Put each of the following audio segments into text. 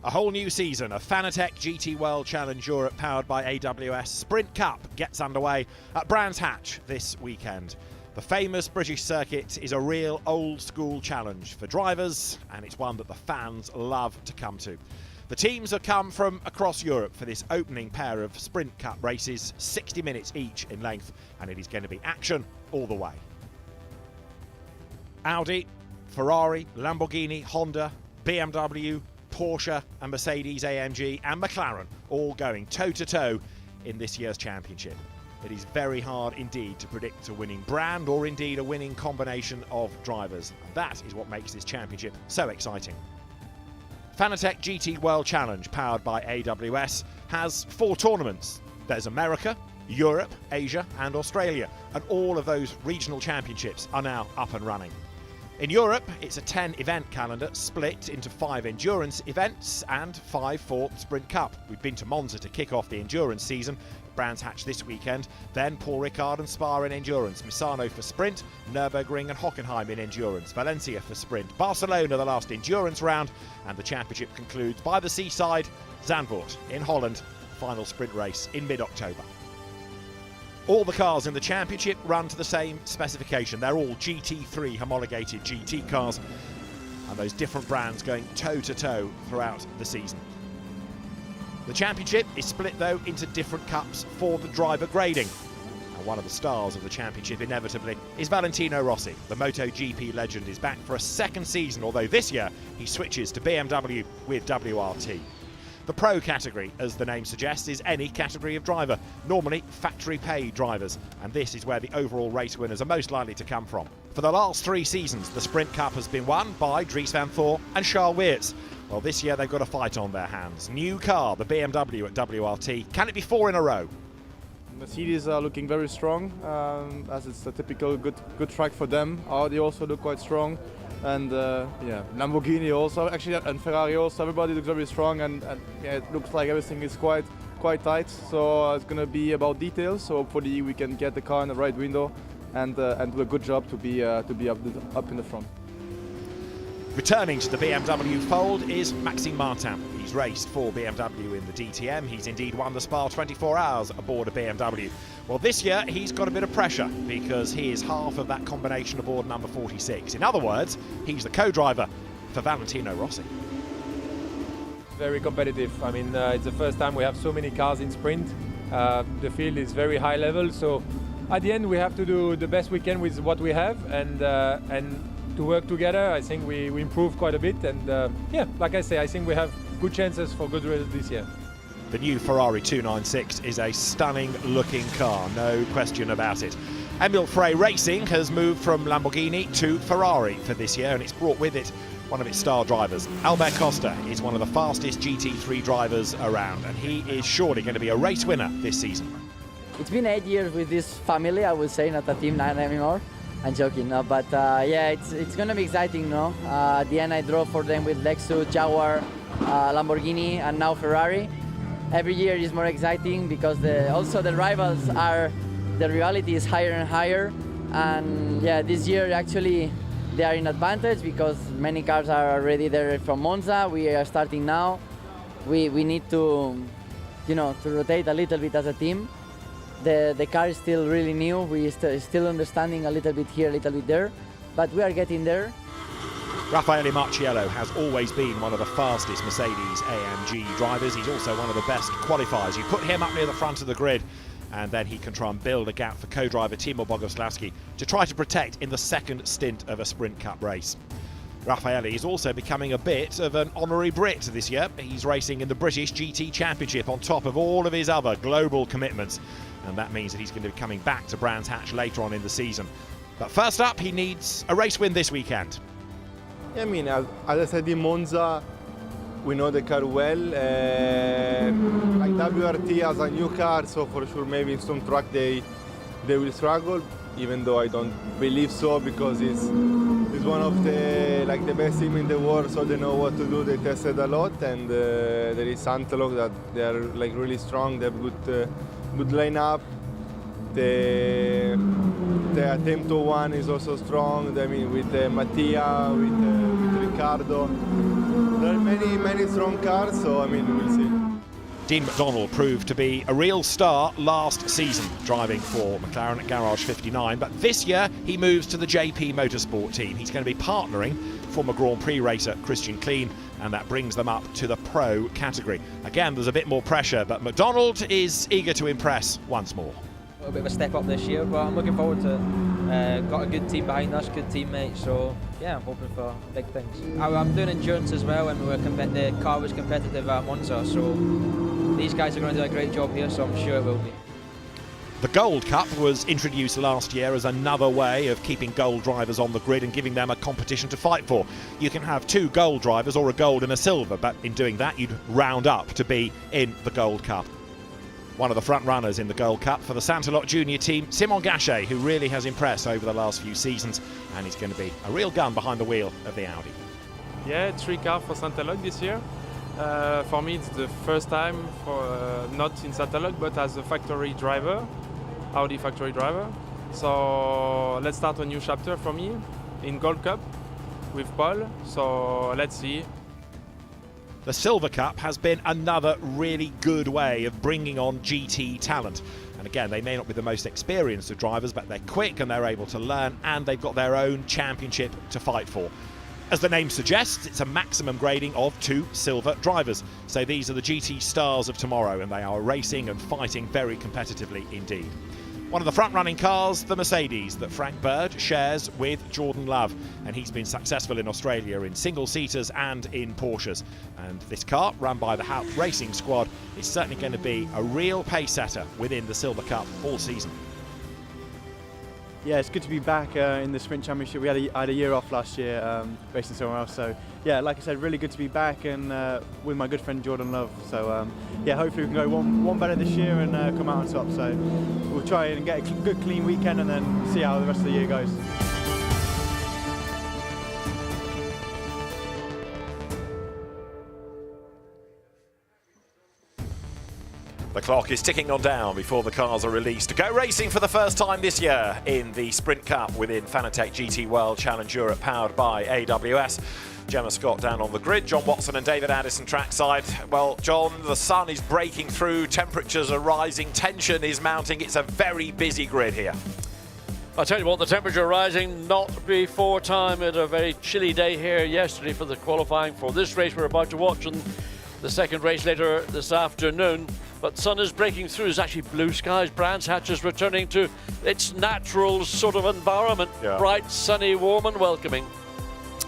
A whole new season of Fanatec GT World Challenge Europe powered by AWS Sprint Cup gets underway at Brands Hatch this weekend. The famous British circuit is a real old school challenge for drivers, and it's one that the fans love to come to. The teams have come from across Europe for this opening pair of Sprint Cup races, 60 minutes each in length, and it is going to be action all the way. Audi, Ferrari, Lamborghini, Honda, BMW, Porsche and Mercedes-AMG and McLaren all going toe-to-toe in this year's championship. It is very hard indeed to predict a winning brand or indeed a winning combination of drivers. And that is what makes this championship so exciting. Fanatec GT World Challenge, powered by AWS, has 4 tournaments. There's America, Europe, Asia and Australia, and all of those regional championships are now up and running. In Europe, it's a 10-event calendar split into 5 endurance events and 5 for Sprint Cup. We've been to Monza to kick off the endurance season, Brands Hatch this weekend, then Paul Ricard and Spa in endurance, Misano for sprint, Nürburgring and Hockenheim in endurance, Valencia for sprint, Barcelona the last endurance round, and the championship concludes by the seaside, Zandvoort in Holland, final sprint race in mid-October. All the cars in the championship run to the same specification. They're all GT3 homologated GT cars, and those different brands going toe-to-toe throughout the season. The championship is split though into different cups for the driver grading. And one of the stars of the championship inevitably is Valentino Rossi. The MotoGP legend is back for a second season, although this year he switches to BMW with WRT. The Pro category, as the name suggests, is any category of driver, normally factory-paid drivers, and this is where the overall race winners are most likely to come from. For the last 3 seasons, the Sprint Cup has been won by Dries van Thor and Charles Weerts. Well, this year they've got a fight on their hands. New car, the BMW at WRT. Can it be 4 in a row? Mercedes are looking very strong, as it's a typical good track for them. Audi also look quite strong. And yeah, Lamborghini also, actually, and Ferrari also. Everybody looks very strong, and yeah, it looks like everything is quite tight. So it's going to be about details. So hopefully we can get the car in the right window and do a good job to be up in the front. Returning to the BMW fold is Maxime Martin. He's raced for BMW in the DTM. He's indeed won the Spa 24 Hours aboard a BMW. Well, this year he's got a bit of pressure because he is half of that combination aboard number 46. In other words, he's the co-driver for Valentino Rossi. Very competitive. I mean, it's the first time we have so many cars in sprint. The field is very high level, so at the end we have to do the best we can with what we have, and to work together. I think we improved quite a bit, and yeah, like I say, I think we have good chances for good results this year. The new Ferrari 296 is a stunning looking car, no question about it. Emil Frey Racing has moved from Lamborghini to Ferrari for this year, and it's brought with it one of its star drivers. Albert Costa is one of the fastest GT3 drivers around, and he is surely going to be a race winner this season. It's been 8 years with this family, I would say, not a team, not anymore. I'm joking, no, but yeah, it's gonna be exciting, no? At the end, I drove for them with Lexus, Jaguar, Lamborghini, and now Ferrari. Every year is more exciting because also the rivals are, the reality is higher and higher. And yeah, this year actually they are in advantage because many cars are already there from Monza. We are starting now. We need to, you know, to rotate a little bit as a team. The car is still really new. We still understanding a little bit here, a little bit there, but we are getting there. Raffaele Marciello has always been one of the fastest Mercedes-AMG drivers. He's also one of the best qualifiers. You put him up near the front of the grid, and then he can try and build a gap for co-driver Timo Boguslavski to try to protect in the second stint of a Sprint Cup race. Raffaele is also becoming a bit of an honorary Brit this year. He's racing in the British GT Championship on top of all of his other global commitments, and that means that he's going to be coming back to Brands Hatch later on in the season. But first up, he needs a race win this weekend. I mean, as I said, in Monza, we know the car well. Like WRT has a new car, so for sure maybe in some track they will struggle, even though I don't believe so, because it's one of the best team in the world, so they know what to do. They tested a lot, and there is Santelog that they are like really strong. They have good lineup. The Attempto one is also strong. I mean, with Mattia, with Ricciardo. There are many strong cars, so I mean, we'll see. Dean McDonald proved to be a real star last season, driving for McLaren at Garage 59, but this year he moves to the JP Motorsport team. He's going to be partnering former Grand Prix racer Christian Klein, and that brings them up to the pro category. Again, there's a bit more pressure, but McDonald is eager to impress once more. A little bit of a step up this year, but I'm looking forward to got a good team behind us, good teammates, so yeah, I'm hoping for big things. I'm doing endurance as well, and the car was competitive at Monza, so these guys are going to do a great job here, so I'm sure it will be. The Gold Cup was introduced last year as another way of keeping gold drivers on the grid and giving them a competition to fight for. You can have 2 gold drivers or a gold and a silver, but in doing that you'd round up to be in the Gold Cup. One of the front runners in the Gold Cup for the Santalot Junior team, Simon Gachet, who really has impressed over the last few seasons, and he's going to be a real gun behind the wheel of the Audi. Yeah, 3 cars for Santalot this year. For me, it's the first time for not in Santalot, but as a factory driver, Audi factory driver. So let's start a new chapter for me in Gold Cup with Paul. So let's see. The Silver Cup has been another really good way of bringing on GT talent. And again, they may not be the most experienced of drivers, but they're quick and they're able to learn, and they've got their own championship to fight for. As the name suggests, it's a maximum grading of 2 silver drivers. So these are the GT stars of tomorrow, and they are racing and fighting very competitively indeed. One of the front-running cars, the Mercedes, that Frank Bird shares with Jordan Love. And he's been successful in Australia in single-seaters and in Porsches. And this car, run by the Haupt Racing Squad, is certainly going to be a real pace-setter within the Silver Cup all season. Yeah, it's good to be back in the Sprint Championship. I had a year off last year racing somewhere else. So yeah, like I said, really good to be back and with my good friend Jordan Love. So yeah, hopefully we can go one better this year and come out on top. So we'll try and get a good clean weekend and then see how the rest of the year goes. The clock is ticking on down before the cars are released to go racing for the first time this year in the Sprint Cup within Fanatec GT World Challenge Europe, powered by AWS. Gemma Scott down on the grid, John Watson and David Addison trackside. Well, John, the sun is breaking through, temperatures are rising, tension is mounting. It's a very busy grid here. I'll tell you what, the temperature rising not before time. At a very chilly day here yesterday for the qualifying for this race we're about to watch, and the second race later this afternoon. But sun is breaking through. There's actually blue skies. Brands Hatch is returning to its natural sort of environment. Yeah. Bright, sunny, warm and welcoming.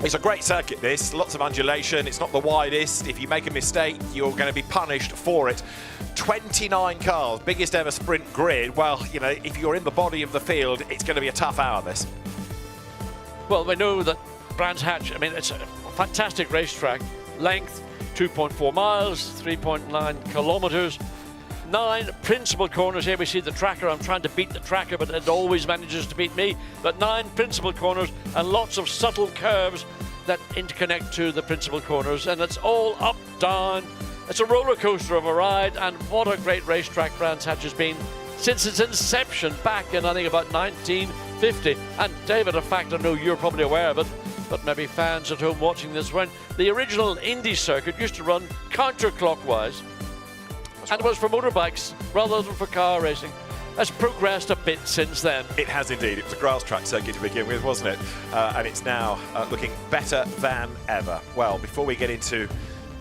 It's a great circuit, this. Lots of undulation. It's not the widest. If you make a mistake, you're going to be punished for it. 29 cars, biggest ever sprint grid. Well, you know, if you're in the body of the field, it's going to be a tough hour, this. Well, we know that Brands Hatch, I mean, it's a fantastic racetrack. Length, 2.4 miles, 3.9 kilometers. 9 principal corners. Here we see the tracker. I'm trying to beat the tracker, but it always manages to beat me. But 9 principal corners and lots of subtle curves that interconnect to the principal corners. And it's all up, down. It's a roller coaster of a ride. And what a great racetrack Brands Hatch has been since its inception back in, I think, about 1950. And David, a fact I know you're probably aware of it, but maybe fans at home watching this, when the original Indy circuit used to run counterclockwise. And it was for motorbikes rather than for car racing. Has progressed a bit since then. It has indeed. It was a grass track circuit to begin with, wasn't it? And it's now looking better than ever. Well, before we get into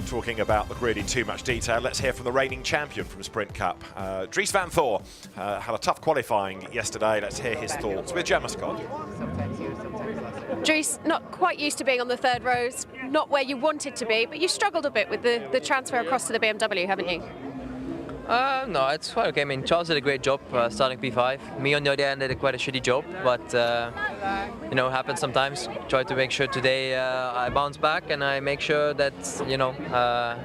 talking about the grid in too much detail, let's hear from the reigning champion from Sprint Cup. Dries van Thor had a tough qualifying yesterday. Let's hear his thoughts with Gemma Scott. Dries, not quite used to being on the third rows, not where you wanted to be, but you struggled a bit with the transfer across to the BMW, haven't you? No, it's quite okay. I mean, Charles did a great job starting P5. Me, on the other hand, did quite a shitty job, but you know, happens sometimes. Try to make sure today I bounce back and I make sure that, you know,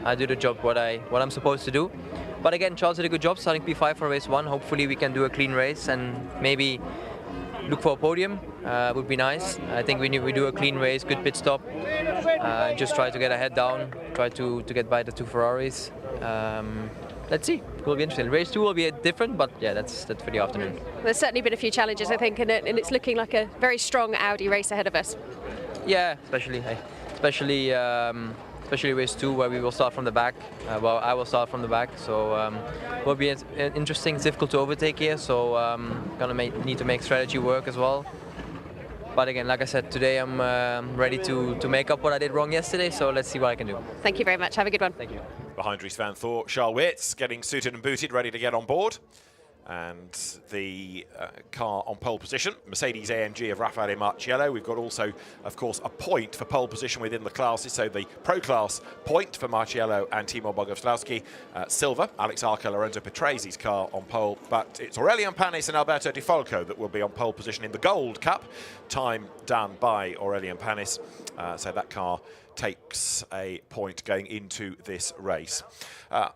I do the job what I'm supposed to do. But again, Charles did a good job starting P5 for race 1. Hopefully we can do a clean race and maybe look for a podium. Would be nice. I think we do a clean race, good pit stop. Just try to get a head down, try to get by the 2 Ferraris. Let's see. It will be interesting. Race 2 will be different, but yeah, that's for the afternoon. There's certainly been a few challenges, I think, and it's looking like a very strong Audi race ahead of us. Yeah, especially especially race 2 where we will start from the back. Well, I will start from the back, so will be interesting. It's difficult to overtake here, so gonna need to make strategy work as well. But again, like I said, today I'm ready to make up what I did wrong yesterday, so let's see what I can do. Thank you very much. Have a good one. Thank you. Behind Dries van Thor, Charles Wirtz getting suited and booted, ready to get on board. And the car on pole position, Mercedes AMG of Raffaele Marciello. We've got also, of course, a point for pole position within the classes. So the Pro Class point for Marciello and Timo Bogowslawski. Silver, Alex Arca, Lorenzo Petresi's car on pole. But it's Aurelien Panis and Alberto Di Folco that will be on pole position in the Gold Cup. Time done by Aurelien Panis. So that car takes a point going into this race.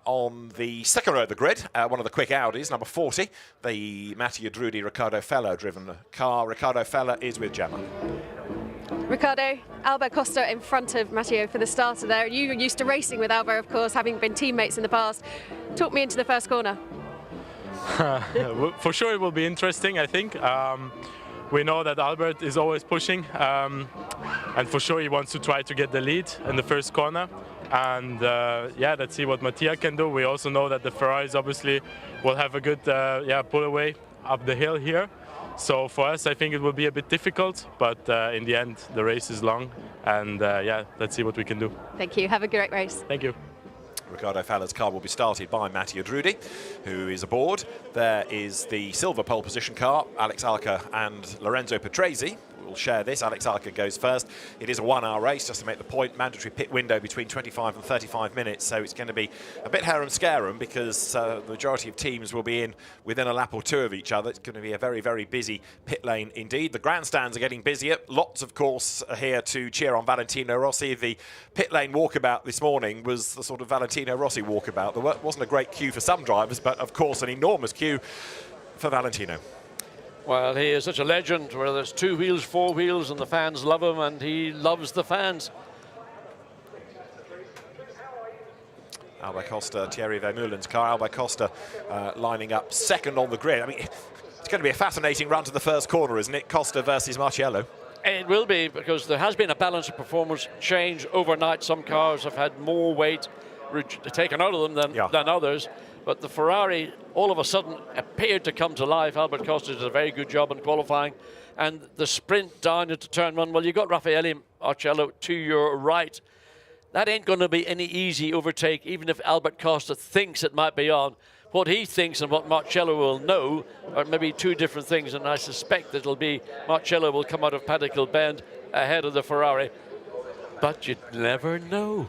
On the second row of the grid, one of the quick Audis, number 40, the Mattia Drudi Riccardo Feller driven car. Riccardo Feller is with Gemma. Ricardo, Albert Costa in front of Matteo for the starter there. You were used to racing with Albert, of course, having been teammates in the past. Talk me into the first corner. For sure it will be interesting, I think. We know that Albert is always pushing, and for sure he wants to try to get the lead in the first corner. And yeah, let's see what Mattia can do. We also know that the Ferraris obviously will have a good pull away up the hill here. So for us, I think it will be a bit difficult, but in the end, the race is long, and yeah, let's see what we can do. Thank you. Have a great race. Thank you. Riccardo Feller's car will be started by Mattia Drudi, who is aboard. There is the silver pole position car, Alex Arca and Lorenzo Petresi will share this. Alex Arca goes first. It is a 1 hour race, just to make the point. Mandatory pit window between 25 and 35 minutes, so it's going to be a bit harum-scarum because the majority of teams will be in within a lap or two of each other. It's going to be a very, very busy pit lane indeed. The grandstands are getting busier. Lots, of course, are here to cheer on Valentino Rossi. The pit lane walkabout this morning was the sort of Valentino Rossi walkabout. There wasn't a great queue for some drivers, but of course an enormous queue for Valentino. Well, he is such a legend, where there's 2 wheels, 4 wheels, and the fans love him, and he loves the fans. Albert Costa, Thierry Vermeulen's car. Albert Costa lining up second on the grid. I mean, it's going to be a fascinating run to the first corner, isn't it? Costa versus Marciello. It will be, because there has been a balance of performance change overnight. Some cars have had more weight taken out of them than others. But the Ferrari all of a sudden appeared to come to life. Albert Costa did a very good job in qualifying. And the sprint down into turn 1, well, you got Raffaele Marciello to your right. That ain't going to be any easy overtake, even if Albert Costa thinks it might be on. What he thinks and what Marciello will know are maybe 2 different things, and I suspect that it'll be Marciello will come out of Paddock Hill Bend ahead of the Ferrari. But you'd never know.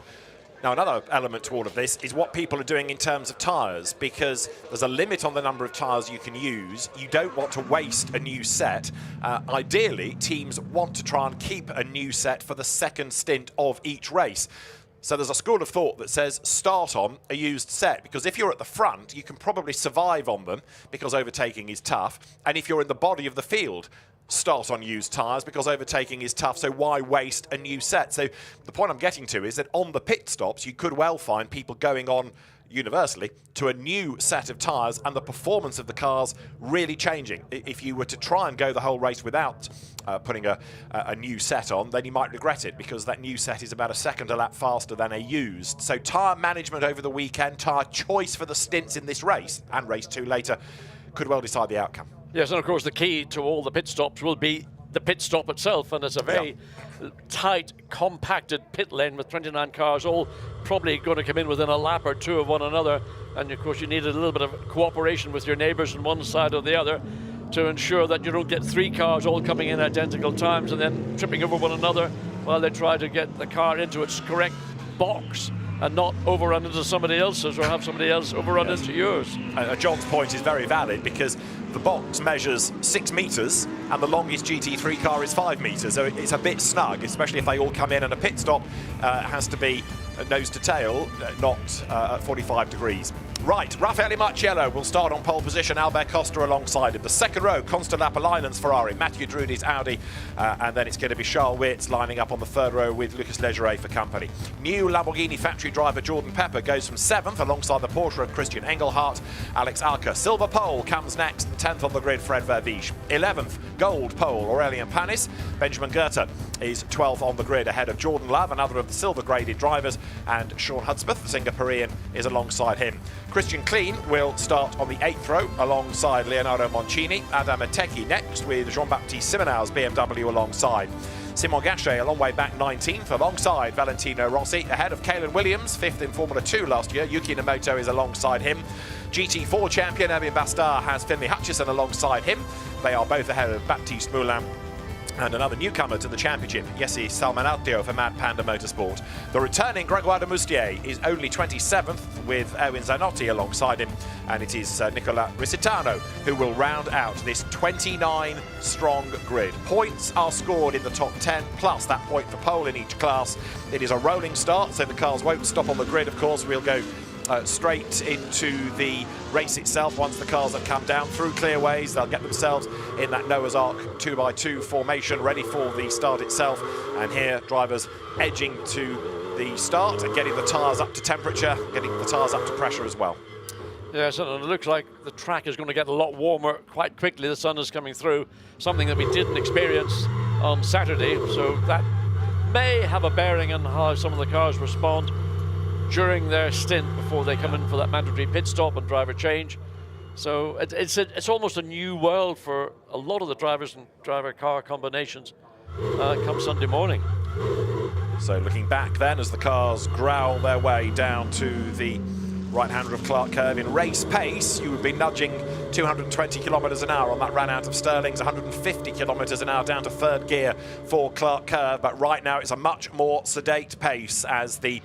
Now, another element to all of this is what people are doing in terms of tyres, because there's a limit on the number of tyres you can use. You don't want to waste a new set. Ideally, teams want to try and keep a new set for the second stint of each race. So there's a school of thought that says start on a used set, because if you're at the front, you can probably survive on them because overtaking is tough. And if you're in the body of the field, start on used tyres because overtaking is tough, so why waste a new set? So the point I'm getting to is that on the pit stops, you could well find people going on universally to a new set of tyres and the performance of the cars really changing. If you were to try and go the whole race without putting a new set on, then you might regret it, because that new set is about a second a lap faster than a used. So tyre management over the weekend, tyre choice for the stints in this race and race 2 later could well decide the outcome. Yes, and of course the key to all the pit stops will be the pit stop itself, and it's a very tight, compacted pit lane with 29 cars, all probably going to come in within a lap or 2 of one another. And of course you need a little bit of cooperation with your neighbours on one side or the other to ensure that you don't get 3 cars all coming in identical times and then tripping over one another while they try to get the car into its correct box and not overrun into somebody else's or have somebody else overrun into yours. John's point is very valid, because the box measures 6 metres and the longest GT3 car is 5 metres, so it's a bit snug, especially if they all come in, and a pit stop has to be nose to tail, not at 45 degrees. Right, Raffaele Marciello will start on pole position, Albert Costa alongside him. The second row, Consta Lapalainen's Ferrari, Mattia Drudi's Audi, and then it's going to be Charles Wirtz lining up on the third row with Lucas Leggeret for company. New Lamborghini factory driver Jordan Pepper goes from 7th alongside the Porsche of Christian Engelhardt. Alex Arca, silver pole, comes next. 10th on the grid, Fred Verviche. 11th, gold pole, Aurelien Panis. Benjamin Goethe is 12th on the grid ahead of Jordan Love, another of the silver-graded drivers, and Sean Hudspeth, the Singaporean, is alongside him. Christian Klein will start on the 8th row alongside Leonardo Moncini. Adam Ateki next with Jean-Baptiste Simonau's BMW alongside. Simon Gachet a long way back 19th alongside Valentino Rossi, ahead of Kalen Williams, 5th in Formula 2 last year. Yuki Nomoto is alongside him. GT4 champion Evan Bastard has Finlay Hutchison alongside him. They are both ahead of Baptiste Moulin and another newcomer to the championship, Jesse Salmanatio for Mad Panda Motorsport. The returning Gregoire de Moustier is only 27th with Erwin Zanotti alongside him, and it is Nicola Risitano who will round out this 29-strong grid. Points are scored in the top 10, plus that point for pole in each class. It is a rolling start, so the cars won't stop on the grid, of course. We'll go straight into the race itself. Once the cars have come down through clearways, they'll get themselves in that Noah's Ark 2x2 formation ready for the start itself. And here drivers edging to the start and getting the tyres up to temperature, getting the tyres up to pressure as well. Yes, and it looks like the track is going to get a lot warmer quite quickly. The sun is coming through, something that we didn't experience on Saturday, so that may have a bearing on how some of the cars respond during their stint before they come in for that mandatory pit stop and driver change. So it's almost a new world for a lot of the drivers and driver car combinations come Sunday morning. So looking back then as the cars growl their way down to the right-hander of Clark Curve in race pace, you would be nudging 220 kilometres an hour on that run out of Stirling's, 150 kilometres an hour down to third gear for Clark Curve. But right now it's a much more sedate pace as the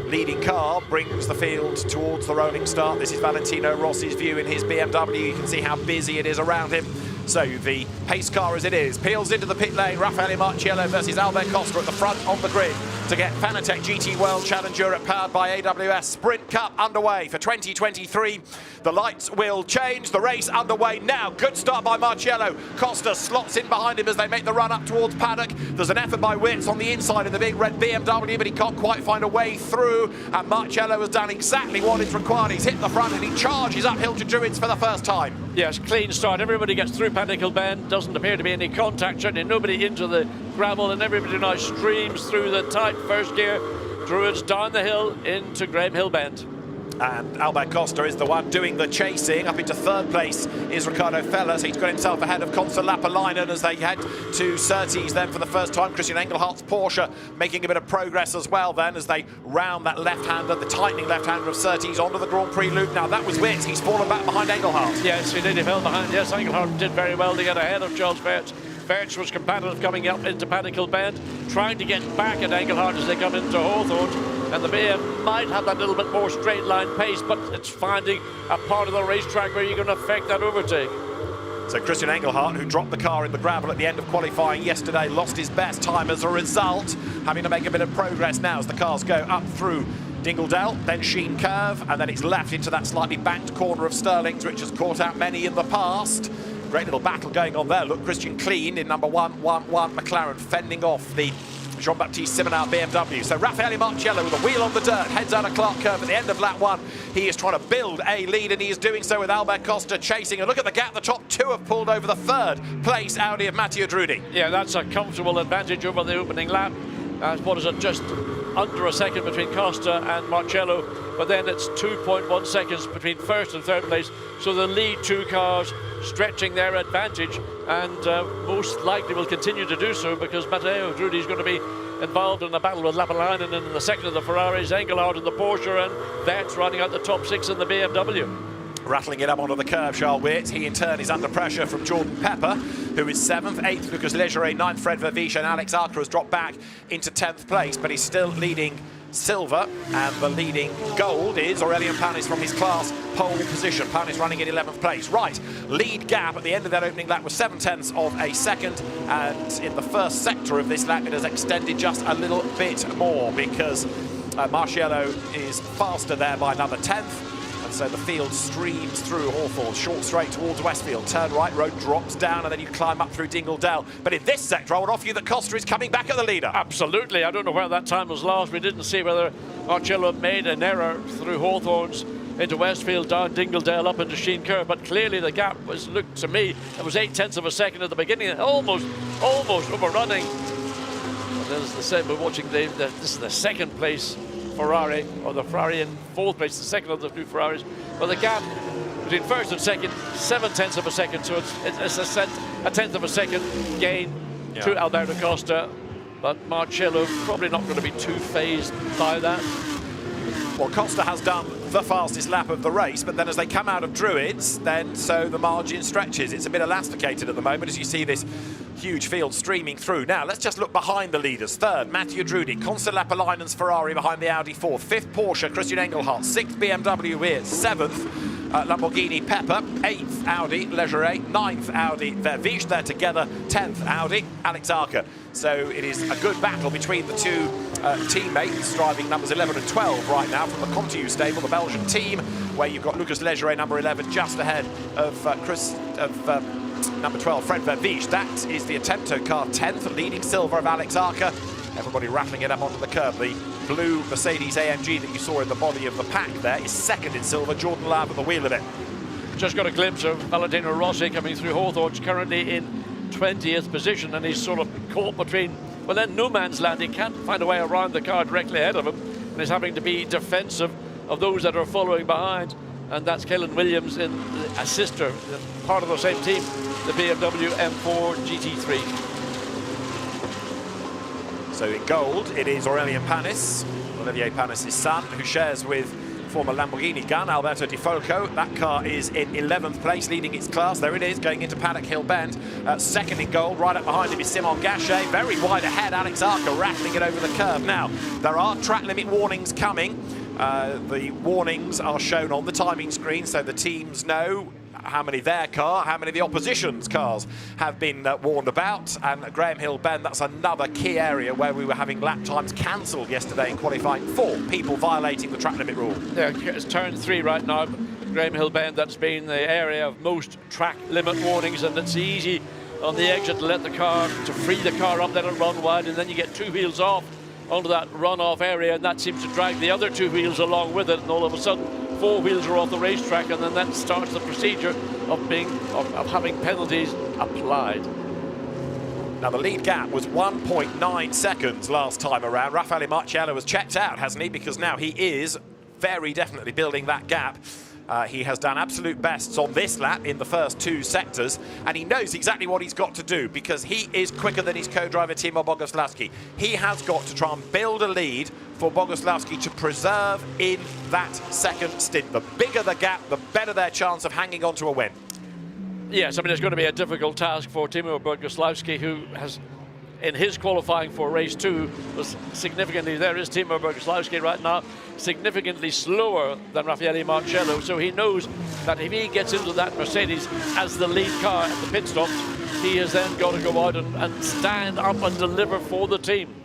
leading car brings the field towards the rolling start. This is Valentino Rossi's view in his BMW. You can see how busy it is around him. So the pace car as it is peels into the pit lane. Raffaele Marciello versus Albert Costa at the front of the grid to get Fanatec GT World Challenge Europe powered by AWS Sprint Cup underway for 2023. The lights will change. The race underway now. Good start by Marciello. Costa slots in behind him as they make the run up towards Paddock. There's an effort by Witz on the inside of the big red BMW, but he can't quite find a way through. And Marciello has done exactly what is required. He's hit the front and he charges uphill to Druids for the first time. Yes, clean start. Everybody gets through Paddock Hill Bend. Doesn't appear to be any contact, certainly nobody into the gravel, and everybody now streams through the tight first gear. Druids down the hill into Graham Hill Bend. And Albert Costa is the one doing the chasing. Up into third place is Ricardo Fellas. He's got himself ahead of Consul Lapalainen as they head to Surtees then for the first time. Christian Engelhardt's Porsche making a bit of progress as well then as they round that left-hander, the tightening left-hander of Surtees onto the Grand Prix loop. Now that was Witz. He's fallen back behind Engelhardt. Yes, he did. He fell behind. Yes, Engelhardt did very well to get ahead of Charles Verts. Verts was competitive coming up into Paddock Hill Bend, trying to get back at Engelhardt as they come into Hawthorne. And the BM might have that little bit more straight line pace, but it's finding a part of the racetrack where you're going to affect that overtake. So Christian Engelhardt, who dropped the car in the gravel at the end of qualifying yesterday, lost his best time as a result, having to make a bit of progress now as the cars go up through Dingledale, then Sheen Curve, and then it's left into that slightly banked corner of Stirling's, which has caught out many in the past. Great little battle going on there. Look, Christian Klein in number 111 McLaren fending off the Jean-Baptiste Simonau BMW. So Raffaele Marciello with a wheel on the dirt heads out of Clark Curve at the end of lap one. He is trying to build a lead, and he is doing so with Albert Costa chasing. And look at the gap. The top two have pulled over the third place Audi of Matteo Drudi. Yeah, that's a comfortable advantage over the opening lap. What is it, just under a second between Costa and Marciello, but then it's 2.1 seconds between first and third place. So the lead two cars stretching their advantage, and most likely will continue to do so because Matteo Drudi is going to be involved in a battle with Lapalainen and in the second of the Ferraris, Engelhard in the Porsche, and Verts running out the top six in the BMW. Rattling it up onto the curve, Charles Witt. He in turn is under pressure from Jordan Pepper, who is 7th, 8th Lucas Legere, 9th Fred Verviche, and Alex Arca has dropped back into 10th place, but he's still leading silver, and the leading gold is Aurelien Panis from his class pole position. Panis running in 11th place. Right, lead gap at the end of that opening lap was 7/10 of a second, and in the first sector of this lap it has extended just a little bit more because Marciello is faster there by another 10th. So the field streams through Hawthorne, short straight towards Westfield, turn right, road drops down, and then you climb up through Dingledale. But in this sector, I would offer you that Costa is coming back at the leader. Absolutely. I don't know where that time was lost. We didn't see whether Marciello made an error through Hawthorne's into Westfield, down Dingledale, up into Sheen Curve, but clearly the gap was, looked to me, it was 0.8 of a second at the beginning, almost overrunning But as I said, we're watching this is the second place Ferrari, or the Ferrari in fourth place, the second of the two Ferraris. But the gap between first and second, 7/10 of a second, so it's a tenth of a second gain to Alberto Costa. But Marcello probably not going to be too phased by that. Well, Costa has done the fastest lap of the race, but then as they come out of Druids, then so the margin stretches. It's a bit elasticated at the moment as you see this huge field streaming through. Now, let's just look behind the leaders. Third, Mathieu Drudi, Constant Lapalainen's Ferrari behind the Audi. Fourth, fifth, Porsche, Christian Engelhardt. Sixth, BMW here. Seventh, Lamborghini Pepper. Eighth, Audi Leggeret. Ninth, Audi Vervish. They're together. 10th, Audi Alex Arca. So it is a good battle between the two teammates, driving numbers 11 and 12 right now from the Contiu stable, the Belgian team, where you've got Lucas Leggeret, number 11, just ahead of number 12, Fred Vervish. That is the Attento car, 10th, leading silver of Alex Arca. Everybody rattling it up onto the curb. The blue Mercedes AMG that you saw in the body of the pack there is second in silver. Jordan Lab at the wheel of it. Just got a glimpse of Valentino Rossi coming through Hawthorne's, currently in 20th position, and he's sort of caught between, well, then no man's land. He can't find a way around the car directly ahead of him, and he's having to be defensive of those that are following behind. And that's Kellen Williams in a sister, part of the same team, the BMW M4 GT3. So in gold, it is Aurélien Panis, Olivier Panis' son, who shares with former Lamborghini gun, Alberto Di Folco. That car is in 11th place, leading its class. There it is, going into Paddock Hill Bend. Second in gold, right up behind him is Simon Gachet. Very wide ahead, Alex Arca rattling it over the curve. Now, there are track limit warnings coming. The warnings are shown on the timing screen, so the teams know how many their car, how many the opposition's cars have been warned about. And Graham Hill Bend, that's another key area where we were having lap times cancelled yesterday in qualifying for people violating the track limit rule. Yeah, it's turn 3 right now. Graham Hill Bend, that's been the area of most track limit warnings, and it's easy on the exit to let the car, to free the car up, let it run wide, and then you get two wheels off onto that runoff area, and that seems to drag the other two wheels along with it, and all of a sudden 4 wheels are off the racetrack, and then that starts the procedure of having penalties applied. Now the lead gap was 1.9 seconds last time around. Raffaele Marciello has checked out, hasn't he? Because now he is very definitely building that gap. He has done absolute bests on this lap in the first two sectors, and he knows exactly what he's got to do because he is quicker than his co-driver Timo Boguslavski. He has got to try and build a lead for Boguslavski to preserve in that second stint. The bigger the gap, the better their chance of hanging on to a win. Yes, I mean, it's going to be a difficult task for Timo Boguslavski, who has, in his qualifying for race 2, was significantly, there is Timo Boguslavski right now, significantly slower than Raffaele Marciello, so he knows that if he gets into that Mercedes as the lead car at the pit stops, he has then got to go out and stand up and deliver for the team.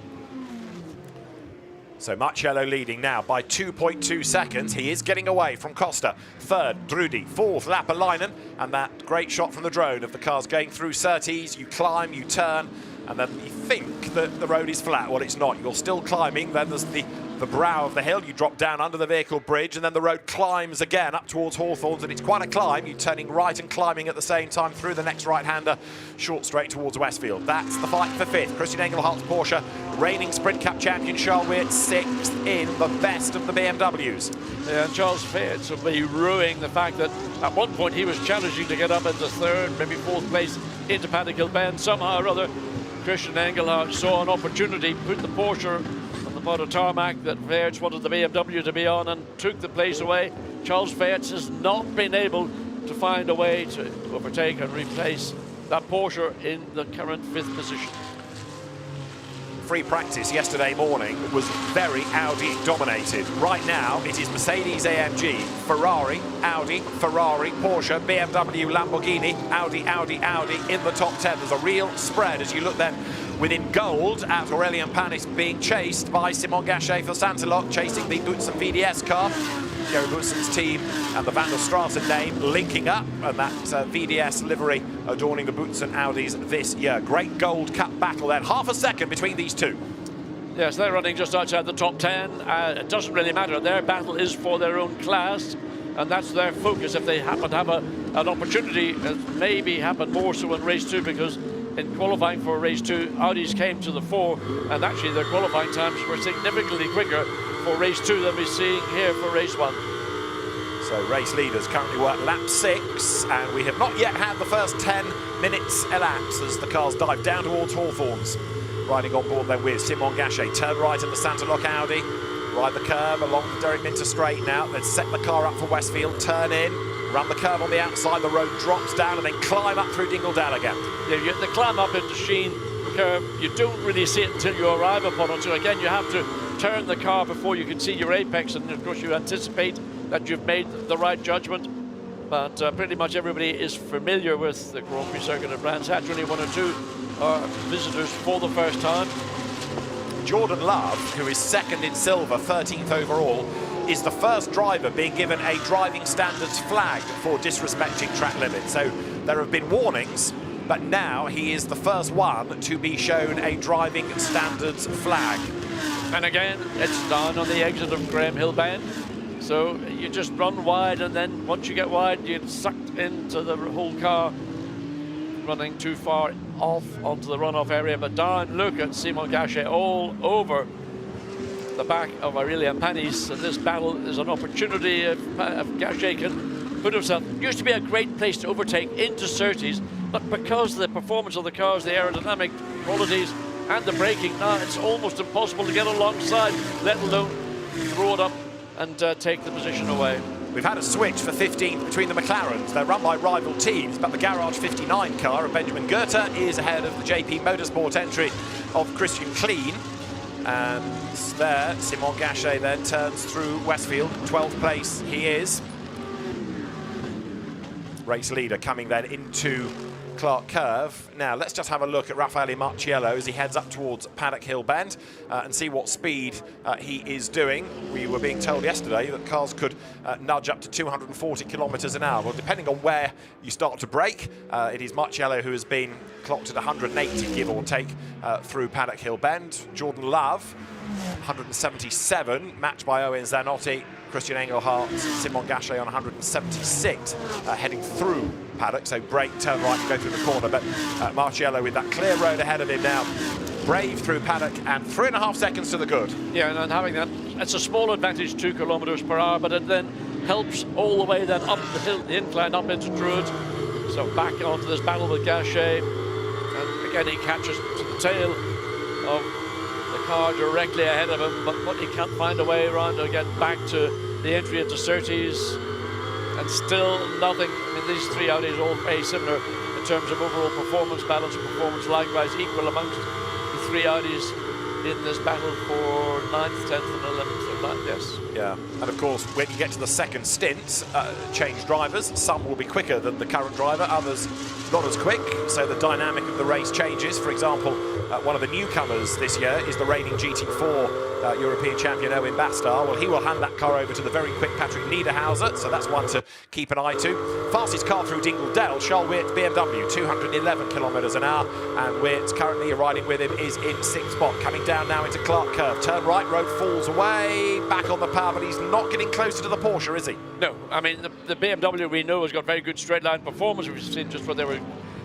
So Marciello leading now by 2.2 seconds. He is getting away from Costa. Third, Drudi. Fourth, Lapalainen. And that great shot from the drone of the cars going through Surtees. You climb, you turn, and then you think that the road is flat. Well, it's not. You're still climbing. Then there's the brow of the hill. You drop down under the vehicle bridge, and then the road climbs again up towards Hawthorne's, and it's quite a climb. You're turning right and climbing at the same time through the next right-hander, short straight towards Westfield. That's the fight for fifth. Christian Engelhardt's Porsche, reigning Sprint Cup champion Charles Weird, sixth in the best of the BMWs. Yeah, and Charles Weird will be ruining the fact that at one point he was challenging to get up into third, maybe fourth place into Paddock Hill Bend. Somehow or other, Christian Engelhardt saw an opportunity, put the Porsche on the part of tarmac that Weird wanted the BMW to be on, and took the place away. Charles Weird has not been able to find a way to overtake and replace that Porsche in the current 5th position. Free practice yesterday morning was very Audi dominated. Right now it is Mercedes AMG, Ferrari, Audi, Ferrari, Porsche, BMW, Lamborghini, Audi, Audi, Audi in the top 10. There's a real spread as you look then within gold at Aurélien Panis being chased by Simon Gachet for Santelot, chasing the Butsen VDS car. Gary Butsen's team and the Van der Straten name linking up, and that VDS livery adorning the Butsen Audis this year. Great gold cup battle then, half a second between these two. Yes, they're running just outside the top 10. It doesn't really matter. Their battle is for their own class, and that's their focus. If they happen to have an opportunity, it maybe happen more so in race 2, because in qualifying for race 2, Audis came to the fore, and actually their qualifying times were significantly quicker for race 2 than we're seeing here for race 1. So race leaders currently work lap 6, and we have not yet had the first 10 minutes elapse as the cars dive down towards Hawthorns. Riding on board then with Simon Gachet. Turn right in the Santa Lock Audi. Ride the curve along the Derek Minter straight now. Then set the car up for Westfield. Turn in. Run the curve on the outside. The road drops down and then climb up through Dingle Dell again. Yeah, the climb up into Sheen curve, you don't really see it until you arrive upon it. So again, you have to turn the car before you can see your apex. And of course, you anticipate that you've made the right judgment. But pretty much everybody is familiar with the Grand Prix circuit at Brands Hatch. Only 1 or 2 are visitors for the first time. Jordan Love, who is second in silver, 13th overall, is the first driver being given a driving standards flag for disrespecting track limits. So there have been warnings, but now he is the first one to be shown a driving standards flag. And again, it's down on the exit of Graham Hill Bend. So you just run wide, and then once you get wide, you get sucked into the whole car, running too far off onto the runoff area. But darn, look at Simon Gachet all over the back of Aurélien Panis, and this battle is an opportunity if Gachet can put himself. It used to be a great place to overtake into Surtees, but because of the performance of the cars, the aerodynamic qualities and the braking, now it's almost impossible to get alongside, let alone throw it up and take the position away. We've had a switch for 15th between the McLarens. They're run by rival teams, but the Garage 59 car of Benjamin Goethe is ahead of the JP Motorsport entry of Christian Kleen. And there, Simon Gachet then turns through Westfield. 12th place he is. Race leader coming then into Clark Curve. Now let's just have a look at Raffaele Marciello as he heads up towards Paddock Hill Bend and see what speed he is doing. We were being told yesterday that cars could nudge up to 240 kilometers an hour. Well, depending on where you start to brake, it is Marciello who has been clocked at 180, give or take, through Paddock Hill Bend. Jordan Love, 177, matched by Owen Zanotti. Christian Engelhardt and Simon Gachet on 176, heading through Paddock. So brake, turn right and go through the corner. But Marciello with that clear road ahead of him now. Brave through Paddock and 3.5 seconds to the good. Yeah, and having that, it's a small advantage, 2 kilometers per hour, but it then helps all the way then up the hill, the incline up into Druid. So back onto this battle with Gachet. And again, he catches to the tail of the car directly ahead of him, but he can't find a way around to get back to the entry into Surtees, and still nothing. I mean, these 3 Audis are all very similar in terms of overall performance, balance of performance, likewise equal amongst the 3 Audis in this battle for 9th, 10th and 11th, or 9th, yes. Yeah, and of course, when you get to the second stint, change drivers. Some will be quicker than the current driver, others not as quick, so the dynamic of the race changes. For example, one of the newcomers this year is the reigning GT4 European champion Owen Bastar. Well, he will hand that car over to the very quick Patrick Niederhauser, so that's one to keep an eye to. Fastest car through Dingle Dell, Charles Weert, BMW, 211 kilometers an hour, and Weert currently riding with him is in 6th spot. Coming down now into Clark Curve, turn right, road falls away, back on the power, but he's not getting closer to the Porsche, is he? No, I mean, the BMW we know has got very good straight line performance. We've seen just where they were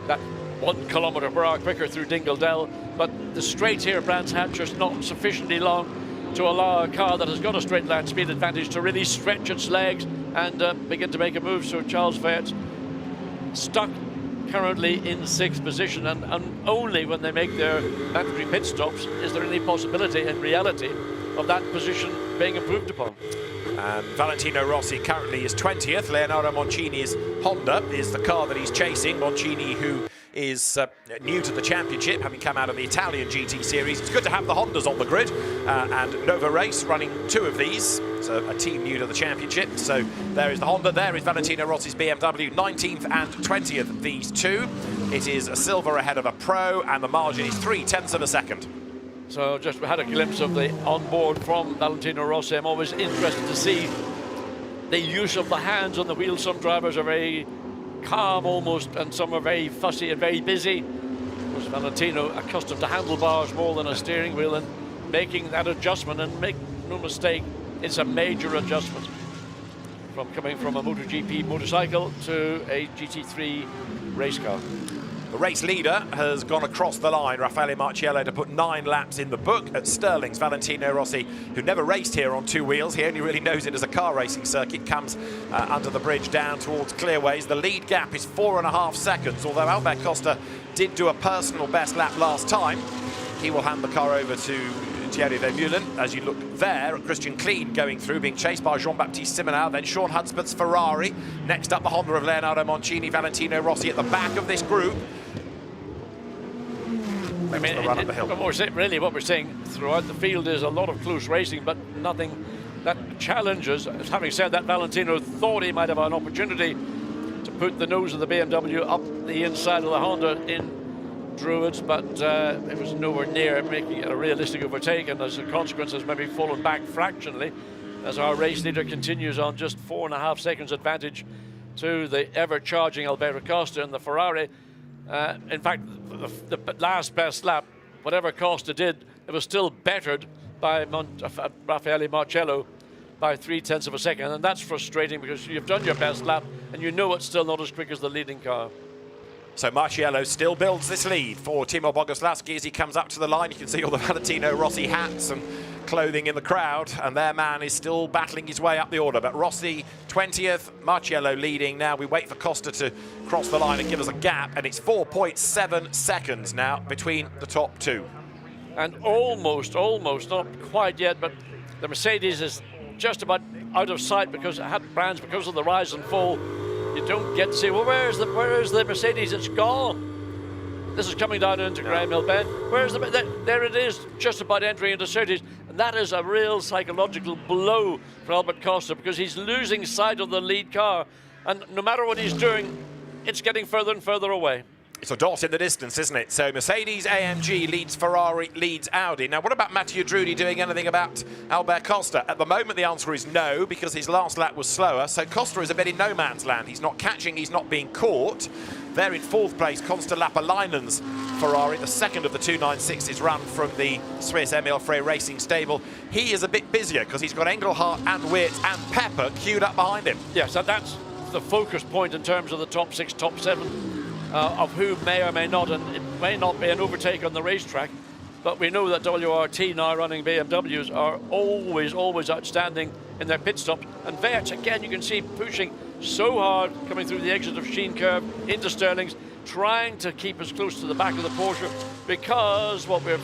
that 1 kilometer per hour quicker through Dingle Dell, but the straight here at Brands Hatch is not sufficiently long to allow a car that has got a straight line speed advantage to really stretch its legs and begin to make a move. So Charles Weert stuck currently in 6th position, and only when they make their mandatory pit stops is there any possibility in reality of that position being improved upon. And Valentino Rossi currently is 20th. Leonardo Moncini's Honda is the car that he's chasing. Moncini, who is new to the championship, having come out of the Italian GT series. It's good to have the Hondas on the grid, and Nova Race running 2 of these. So a team new to the championship. So there is the Honda, there is Valentino Rossi's BMW, 19th and 20th, these 2. It is a silver ahead of a Pro, and the margin is 0.3 of a second. So just had a glimpse of the onboard from Valentino Rossi. I'm always interested to see the use of the hands on the wheel. Some drivers are very calm almost, and some are very fussy and very busy. Of course, Valentino accustomed to handlebars more than a steering wheel, and making that adjustment, and make no mistake, it's a major adjustment from coming from a MotoGP motorcycle to a GT3 race car. The race leader has gone across the line, Raffaele Marciello, to put 9 laps in the book at Stirling's. Valentino Rossi, who never raced here on 2 wheels, he only really knows it as a car racing circuit, comes under the bridge down towards Clearways. The lead gap is 4.5 seconds, although Albert Costa did do a personal best lap last time. He will hand the car over to Thierry Vermeulen. As you look there at Christian Klein going through, being chased by Jean-Baptiste Simonal, then Sean Hudspeth's Ferrari. Next up, the Honda of Leonardo Moncini, Valentino Rossi at the back of this group. I mean, run up the hill. What we're seeing throughout the field is a lot of close racing, but nothing that challenges. Having said that, Valentino thought he might have an opportunity to put the nose of the BMW up the inside of the Honda in Druids, but it was nowhere near making it a realistic overtake, and as a consequence has maybe fallen back fractionally as our race leader continues on just 4.5 seconds advantage to the ever-charging Alberto Costa and the Ferrari. In fact, the last best lap, whatever Costa did, it was still bettered by Raffaele Marciello by 0.3 of a second, and that's frustrating because you've done your best lap and you know it's still not as quick as the leading car. So Marciello still builds this lead for Timo Boguslavski as he comes up to the line. You can see all the Valentino Rossi hats and clothing in the crowd, and their man is still battling his way up the order. But Rossi 20th, Marciello leading. Now we wait for Costa to cross the line and give us a gap, and it's 4.7 seconds now between the top two. And almost, not quite yet, but the Mercedes is just about out of sight because it had brands because of the rise and fall. You don't get to see, well, where is the Mercedes? It's gone. This is coming down into Graham Hill Bend. Where's there it is, just about entering into Surtees. And that is a real psychological blow for Albert Costa because he's losing sight of the lead car. And no matter what he's doing, it's getting further and further away. It's a dot in the distance, isn't it? So Mercedes, AMG leads Ferrari, leads Audi. Now, what about Matteo Drudi doing anything about Albert Costa? At the moment, the answer is no, because his last lap was slower. So Costa is a bit in no man's land. He's not catching, he's not being caught. There in 4th place, Consta Lapalainen's Ferrari, the second of the 296s run from the Swiss Emil Frey Racing stable. He is a bit busier because he's got Engelhardt and Wirtz and Pepper queued up behind him. Yes, and that's the focus point in terms of the top 6, top 7. Of who may or may not, and it may not be an overtake on the racetrack, but we know that WRT now running BMWs are always outstanding in their pit stops. And Wirtz, again, you can see pushing so hard coming through the exit of Sheen Curve into Stirling's, trying to keep as close to the back of the Porsche because we're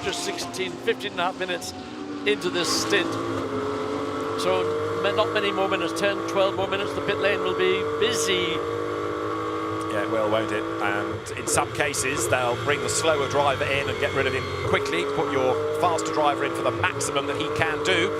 just 15 and a half minutes into this stint. So not many more minutes, 10, 12 more minutes, the pit lane will be busy. Yeah, it will, won't it? And in some cases, they'll bring the slower driver in and get rid of him quickly, put your faster driver in for the maximum that he can do.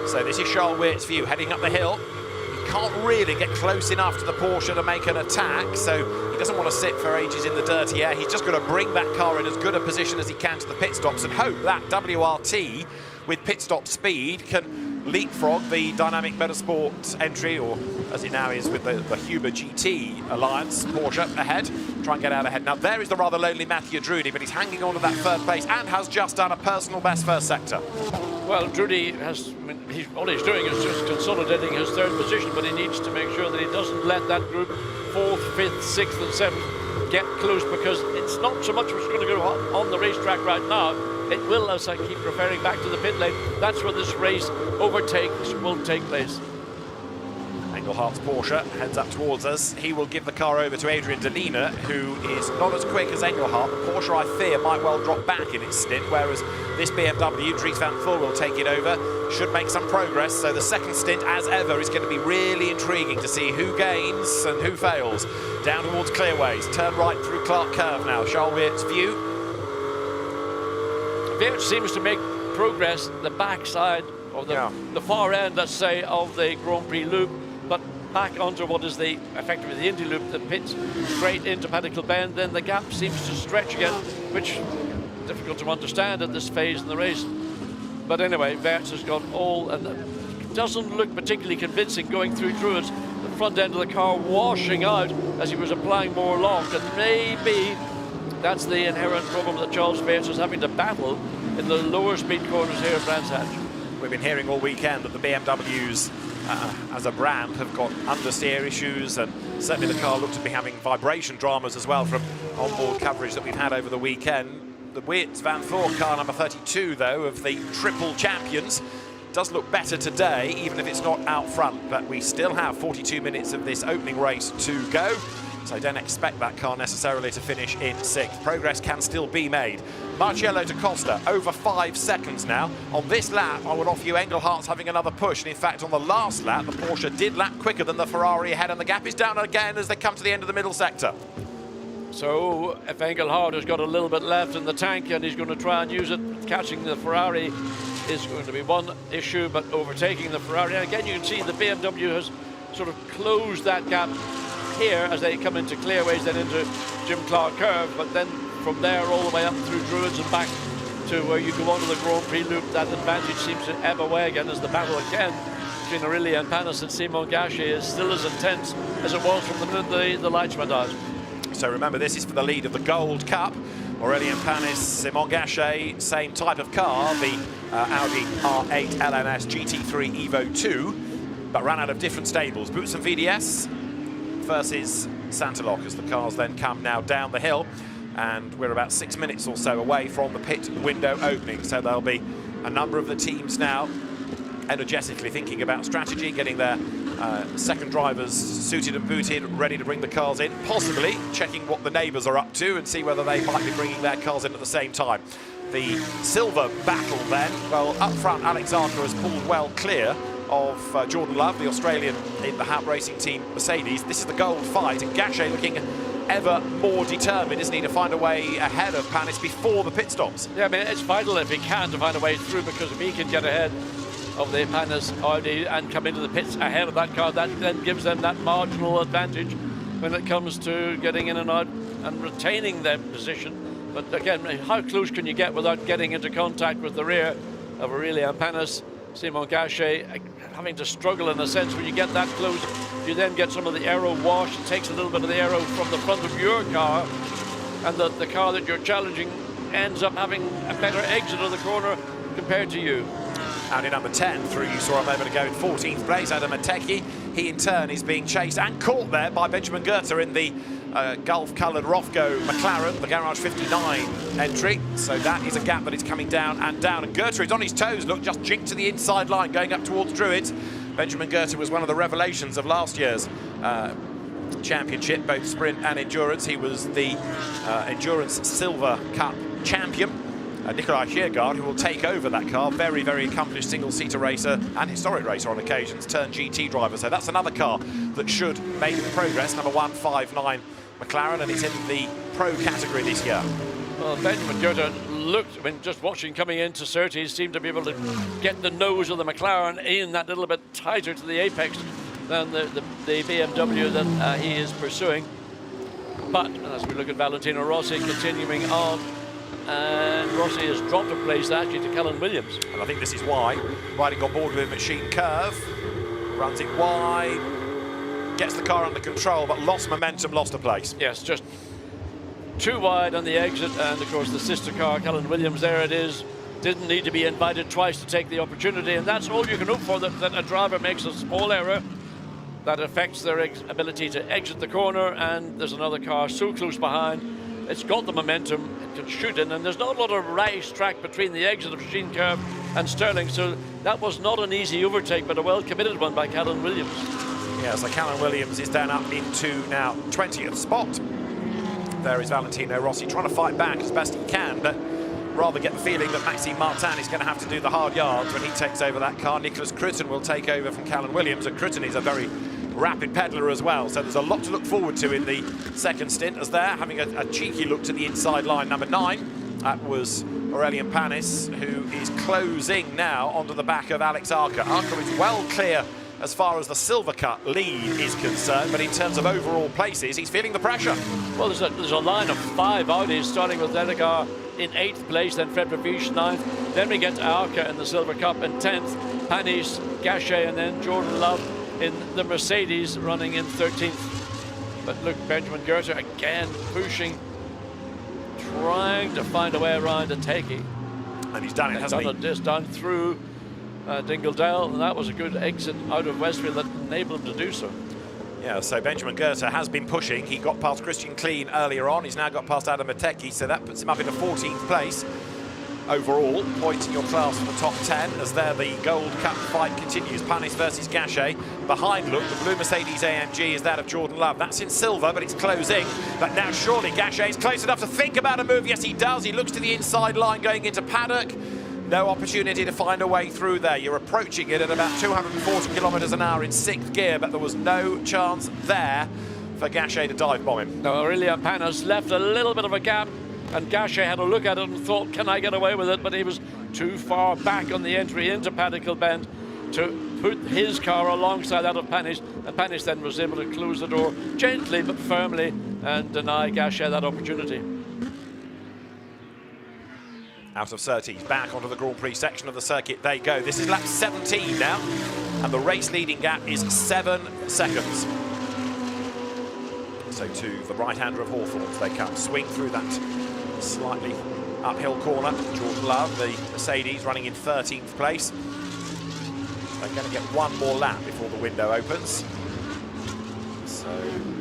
So this is Charles Wirtz's view, heading up the hill. He can't really get close enough to the Porsche to make an attack, so he doesn't want to sit for ages in the dirty air. He's just got to bring that car in as good a position as he can to the pit stops and hope that WRT, with pit stop speed, can leapfrog the Dynamic Motorsport entry, or as it now is with the Huber GT Alliance Porsche ahead. Try and get out ahead. Now there is the rather lonely Matteo Drudi, but he's hanging on to that 3rd place and has just done a personal best first sector. Well, Drudi has, all he's doing is just consolidating his 3rd position, but he needs to make sure that he doesn't let that group 4th, 5th, 6th and 7th get close, because it's not so much what's going to go on the racetrack right now. It will, as I keep referring back to the pit lane, that's where this race overtakes will take place. Engelhardt's Porsche heads up towards us. He will give the car over to Adrian Delina, who is not as quick as Engelhardt. The Porsche, I fear, might well drop back in its stint, whereas this BMW, Dries van Voor, will take it over, should make some progress. So the 2nd stint, as ever, is going to be really intriguing to see who gains and who fails. Down towards Clearways, turn right through Clark Curve now. Charles Wirtz's view. Wirtz seems to make progress the backside of the far end, let's say, of the Grand Prix loop, but back onto what is effectively the Indy loop that pits straight into Paddock Hill Bend. Then the gap seems to stretch again, which is difficult to understand at this phase in the race. But anyway, Wirtz has got all, and it doesn't look particularly convincing going through Druids. The front end of the car washing out as he was applying more loft, and maybe that's the inherent problem that Charles Wirtz is having to battle in the lower speed corners here at Brands Hatch. We've been hearing all weekend that the BMWs as a brand have got understeer issues and Certainly the car looked to be having vibration dramas as well from onboard coverage that we've had over the weekend. The Weerts Van Thor car number 32, though, of the triple champions, does look better today, even if it's not out front. But we still have 42 minutes of this opening race to go, so don't expect that car necessarily to finish in 6th. Progress can still be made. Marcello to Costa, over 5 seconds now. On this lap, I would offer you Engelhardt's having another push. And in fact, on the last lap, the Porsche did lap quicker than the Ferrari ahead, and the gap is down again as they come to the end of the middle sector. So if Engelhardt has got a little bit left in the tank and he's going to try and use it, catching the Ferrari is going to be one issue, but overtaking the Ferrari, and again you can see the BMW has sort of closed that gap here as they come into clearways, then into Jim Clark Curve, but then from there all the way up through Druids and back to where you go onto the Grand Prix loop. That advantage seems to ebb away again as the battle again between Aurélien Panis and Simon Gachet is still as intense as it was from the minute the lights went out. So remember, this is for the lead of the Gold Cup. Aurélien Panis, Simon Gachet, same type of car, the Audi R8 LMS GT3 Evo 2, but ran out of different stables. Boots and VDS versus Santalok as the cars then come now down the hill, and we're about 6 minutes or so away from the pit window opening. So there'll be a number of the teams now energetically thinking about strategy, getting their second drivers suited and booted, ready to bring the cars in, possibly checking what the neighbours are up to and see whether they might be bringing their cars in at the same time. The silver battle then, well, up front Alex Archer has pulled well clear of Jordan Love, the Australian in the Hap Racing Team Mercedes. This is the gold fight, and Gachet looking ever more determined, isn't he, to find a way ahead of Panis before the pit stops. Yeah, I mean, it's vital if he can to find a way through, because if he can get ahead of the Panis Audi and come into the pits ahead of that car, that then gives them that marginal advantage when it comes to getting in and out and retaining their position. But again, how close can you get without getting into contact with the rear of Aurélien Panis? Simon Gachet having to struggle in a sense. When you get that close, you then get some of the aero wash. It takes a little bit of the aero from the front of your car, and the car that you're challenging ends up having a better exit of the corner compared to you. Audi number 10 through, you saw a moment ago, in 14th place, Adam Matecki. He in turn is being chased and caught there by Benjamin Goethe in the Gulf-coloured Rofco McLaren, the Garage 59 entry. So that is a gap that is coming down and down. And Goethe is on his toes, look, just jinked to the inside line, going up towards Druids. Benjamin Goethe was one of the revelations of last year's championship, both sprint and endurance. He was the Endurance Silver Cup champion. Nikolai Kiergaard, who will take over that car, very, very accomplished single-seater racer and historic racer on occasions, turned GT driver. So that's another car that should make progress, number 159 McLaren, and it's in the pro category this year. Well, Benjamin Goethe looked, I mean, just watching coming into Surtees, seemed to be able to get the nose of the McLaren in that little bit tighter to the apex than the BMW that he is pursuing. But as we look at Valentino Rossi continuing on, and Rossi has dropped a place actually to Callan Williams. And I think this is why, riding on board with him at Sheen Curve, runs it wide, gets the car under control, but lost momentum, lost a place. Yes, just too wide on the exit, and of course the sister car, Callan Williams, there it is. Didn't need to be invited twice to take the opportunity, and that's all you can hope for, that a driver makes a small error that affects their ability to exit the corner, and there's another car so close behind. It's got the momentum, it can shoot in, and there's not a lot of race track between the exit of Sheen Curve and Stirling, so that was not an easy overtake, but a well-committed one by Callan Williams. Yeah, so Callan Williams is down up into now 20th spot. There is Valentino Rossi trying to fight back as best he can, but rather get the feeling that Maxime Martin is going to have to do the hard yards when he takes over that car. Nicholas Crutten will take over from Callan Williams, and Crutten is a very rapid peddler as well, so there's a lot to look forward to in the second stint, as they're having a cheeky look to the inside line. Number 9, that was Aurélien Panis, who is closing now onto the back of Alex Archer. Archer is well clear as far as the Silver Cup lead is concerned, but in terms of overall places, he's feeling the pressure. Well, there's a line of 5 Audis, starting with Dedegaard in 8th place, then Fred Raviche 9th, then we get to Archer in the Silver Cup in 10th, Panis, Gachet, and then Jordan Love in the Mercedes running in 13th. But look, Benjamin Goethe again pushing, trying to find a way around Ateki. And he's done it, hasn't he? Just down through Dingledale, and that was a good exit out of Westfield that enabled him to do so. Yeah, so Benjamin Goethe has been pushing. He got past Christian Kleen earlier on. He's now got past Adam Matecki, so that puts him up into 14th place overall. Points in your class for the top 10 as there the Gold Cup fight continues. Panis versus Gachet. Behind, look, the blue Mercedes AMG is that of Jordan Love. That's in silver, but it's closing. But now surely Gachet is close enough to think about a move. Yes, he does. He looks to the inside line going into Paddock. No opportunity to find a way through there. You're approaching it at about 240 kilometres an hour in 6th gear, but there was no chance there for Gachet to dive bomb him. No, Aurelien Panis left a little bit of a gap, and Gachet had a look at it and thought, can I get away with it? But he was too far back on the entry into Paddock Hill Bend to put his car alongside that of Panis, and Panis then was able to close the door gently but firmly and deny Gachet that opportunity. Out of Surtees, back onto the Grand Prix section of the circuit they go. This is lap 17 now, and the race leading gap is 7 seconds. So to the right-hander of Hawthorns they come, swing through that slightly uphill corner. Jordan Love, the Mercedes, running in 13th place. They're going to get one more lap before the window opens. So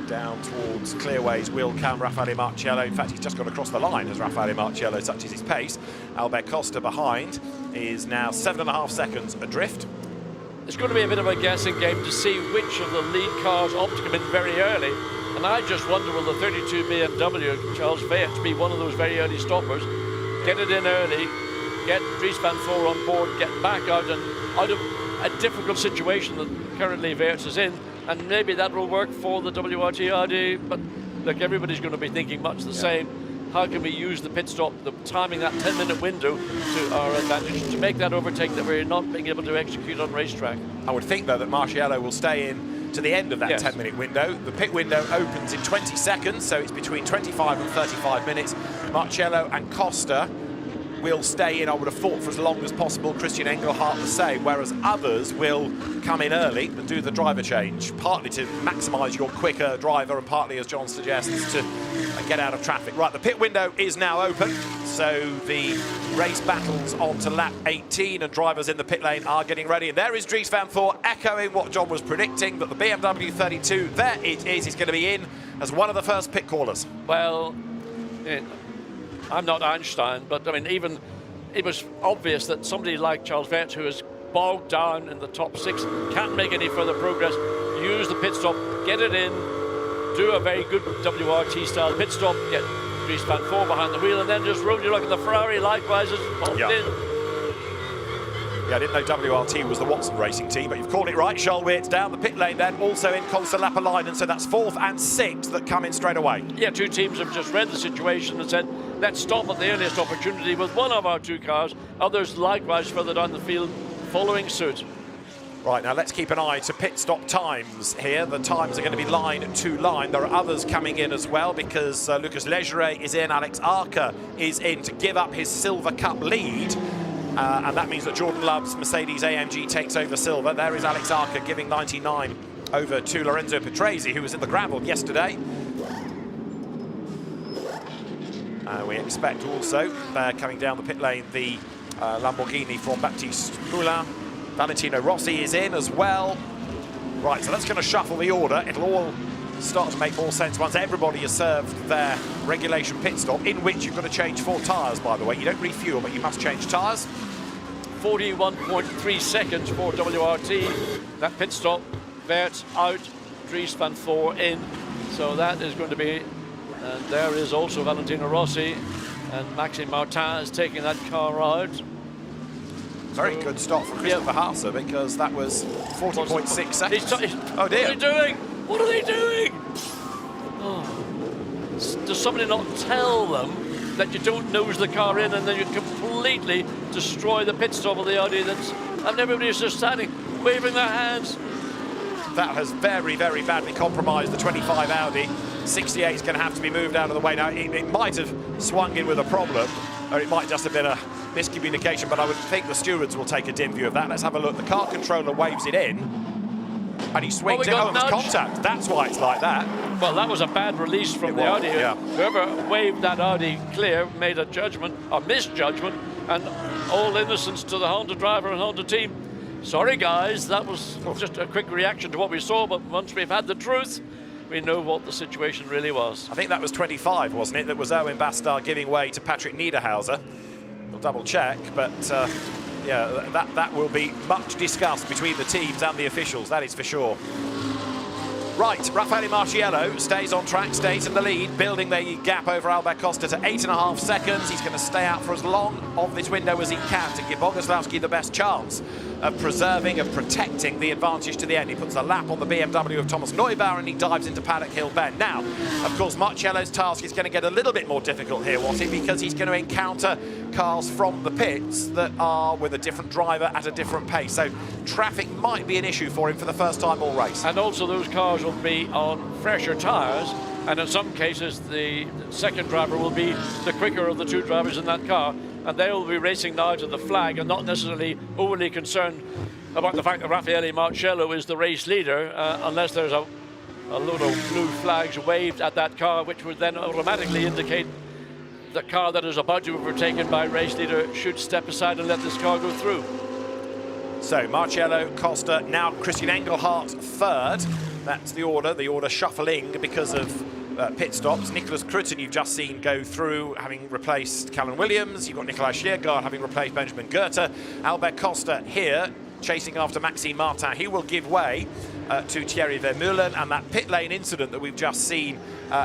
down towards Clearways will come Raffaele Marciello. In fact, he's just gone across the line as Raffaele Marciello touches his pace. Albert Costa behind is now 7.5 seconds adrift. It's going to be a bit of a guessing game to see which of the lead cars opt to come in very early. And I just wonder, will the 32 BMW Charles Weerts be one of those very early stoppers? Get it in early, get Dries van Voor on board, get back out and out of a difficult situation that currently Weerts is in. And maybe that will work for the WRT Audi, but look, everybody's going to be thinking much the same. How can we use the pit stop, the timing that 10-minute window to our advantage to make that overtake that we're not being able to execute on racetrack? I would think, though, that Marciello will stay in to the end of that 10-minute window. The pit window opens in 20 seconds, so it's between 25 and 35 minutes. Marciello and Costa will stay in, I would have thought, for as long as possible. Christian Engelhardt the same, whereas others will come in early and do the driver change, partly to maximise your quicker driver and partly, as John suggests, to get out of traffic. Right, the pit window is now open, so the race battles on to lap 18 and drivers in the pit lane are getting ready. And there is Dries van Voor echoing what John was predicting, that the BMW 32, there it is, he's going to be in as one of the first pit callers. Well, I'm not Einstein, but I mean, even it was obvious that somebody like Charles Weerts, who is bogged down in the top 6, can't make any further progress, use the pit stop, get it in, do a very good WRT style pit stop, get Dries van Voor behind the wheel, and then just roll your luck. And the Ferrari likewise has popped in. Yeah, I didn't know WRT was the Watson Racing team, but you've called it right. Charles Weerts down the pit lane then, also in Constant Lapalainen, so that's 4th and 6th that come in straight away. Yeah, two teams have just read the situation and said, let's stop at the earliest opportunity with one of our two cars. Others likewise further down the field following suit. Right, now let's keep an eye to pit stop times here. The times are going to be line to line. There are others coming in as well because Lucas Legeret is in, Alex Arca is in to give up his Silver Cup lead. And that means that Jordan Love's Mercedes AMG takes over silver. There is Alex Arca giving 99 over to Lorenzo Petresi, who was in the gravel yesterday. We expect also, coming down the pit lane, the Lamborghini from Baptiste Moulin. Valentino Rossi is in as well. Right, so that's going to shuffle the order. It'll all start to make more sense once everybody has served their regulation pit stop, in which you've got to change 4 tyres, by the way. You don't refuel, but you must change tyres. 41.3 seconds for WRT. That pit stop, Weerts out, Dries van Voor in. So that is going to be, and there is also Valentino Rossi, and Maxime Martin is taking that car out. Very good stop for Christopher Haase, because that was 40.6 seconds. Oh dear. What are they doing? What are they doing? Oh. Does somebody not tell them that you don't nose the car in and then you completely destroy the pit stop of the Audi? And everybody's just standing, waving their hands. That has very, very badly compromised the 25 Audi. 68 is going to have to be moved out of the way. Now, it might have swung in with a problem, or it might just have been a miscommunication, but I would think the stewards will take a dim view of that. Let's have a look. The car controller waves it in, and he swings it. Oh, it's contact. That's why it's like that. Well, that was a bad release from the Audi. Yeah. Whoever waved that Audi clear made a judgment, a misjudgment, and all innocence to the Honda driver and Honda team. Sorry guys, that was just a quick reaction to what we saw, but once we've had the truth, we know what the situation really was. I think that was 25, wasn't it? That was Owen Bastard giving way to Patrick Niederhauser. We'll double check, but yeah, that will be much discussed between the teams and the officials, that is for sure. Right, Raffaele Marciello stays on track, stays in the lead, building the gap over Albert Costa to 8.5 seconds. He's going to stay out for as long of this window as he can to give Bogoslawski the best chance of preserving, of protecting the advantage to the end. He puts a lap on the BMW of Thomas Neubauer and he dives into Paddock Hill Bend. Now, of course, Marciello's task is going to get a little bit more difficult here, Watty, because he's going to encounter cars from the pits that are with a different driver at a different pace. So traffic might be an issue for him for the first time all race. And also those cars will be on fresher tyres, and in some cases the second driver will be the quicker of the two drivers in that car, and they will be racing now to the flag and not necessarily overly concerned about the fact that Raffaele Marciello is the race leader, unless there's a load of blue flags waved at that car, which would then automatically indicate the car that is about to be overtaken by race leader should step aside and let this car go through. So Marciello, Costa, now Christian Engelhardt third. That's the order shuffling because of pit stops. Nicholas Krutten you've just seen go through, having replaced Callan Williams. You've got Nikolai Schiergaard having replaced Benjamin Goethe. Albert Costa here, chasing after Maxime Martin. He will give way to Thierry Vermeulen, and that pit lane incident that we've just seen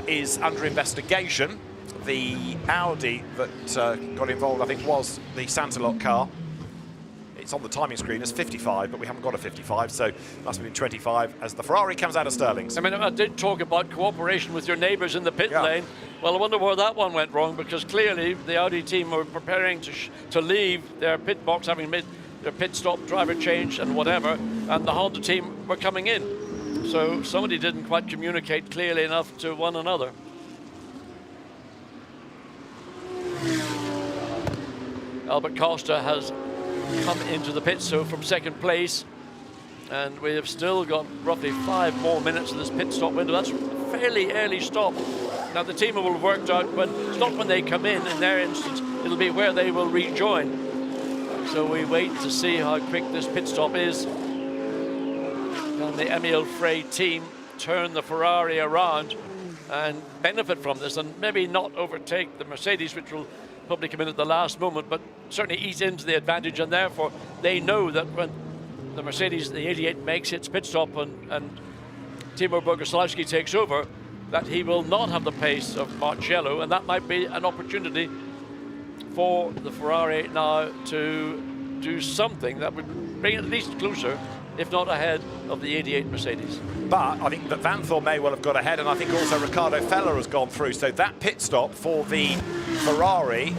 is under investigation. The Audi that got involved, I think, was the Santalot car. It's on the timing screen as 55, but we haven't got a 55, so must have been 25 as the Ferrari comes out of Stirling's. I mean, I did talk about cooperation with your neighbours in the pit lane. Well, I wonder where that one went wrong, because clearly the Audi team were preparing to leave their pit box, having made their pit stop, driver change and whatever, and the Honda team were coming in. So somebody didn't quite communicate clearly enough to one another. Albert Costa has come into the pit, so from second place, and we have still got roughly 5 more minutes of this pit stop window. That's a fairly early stop. Now the team will have worked out when it's not when they come in their instance, it'll be where they will rejoin. So we wait to see how quick this pit stop is. Can the Emile Frey team turn the Ferrari around and benefit from this, and maybe not overtake the Mercedes, which will probably come in at the last moment, but certainly ease into the advantage, and therefore they know that when the Mercedes, the 88, makes its pit stop and Timo Bogoslawski takes over, that he will not have the pace of Marciello, and that might be an opportunity for the Ferrari now to do something that would bring it at least closer, if not ahead, of the 88 Mercedes. But I think that Vanthor may well have got ahead, and I think also Ricardo Feller has gone through. So that pit stop for the Ferrari,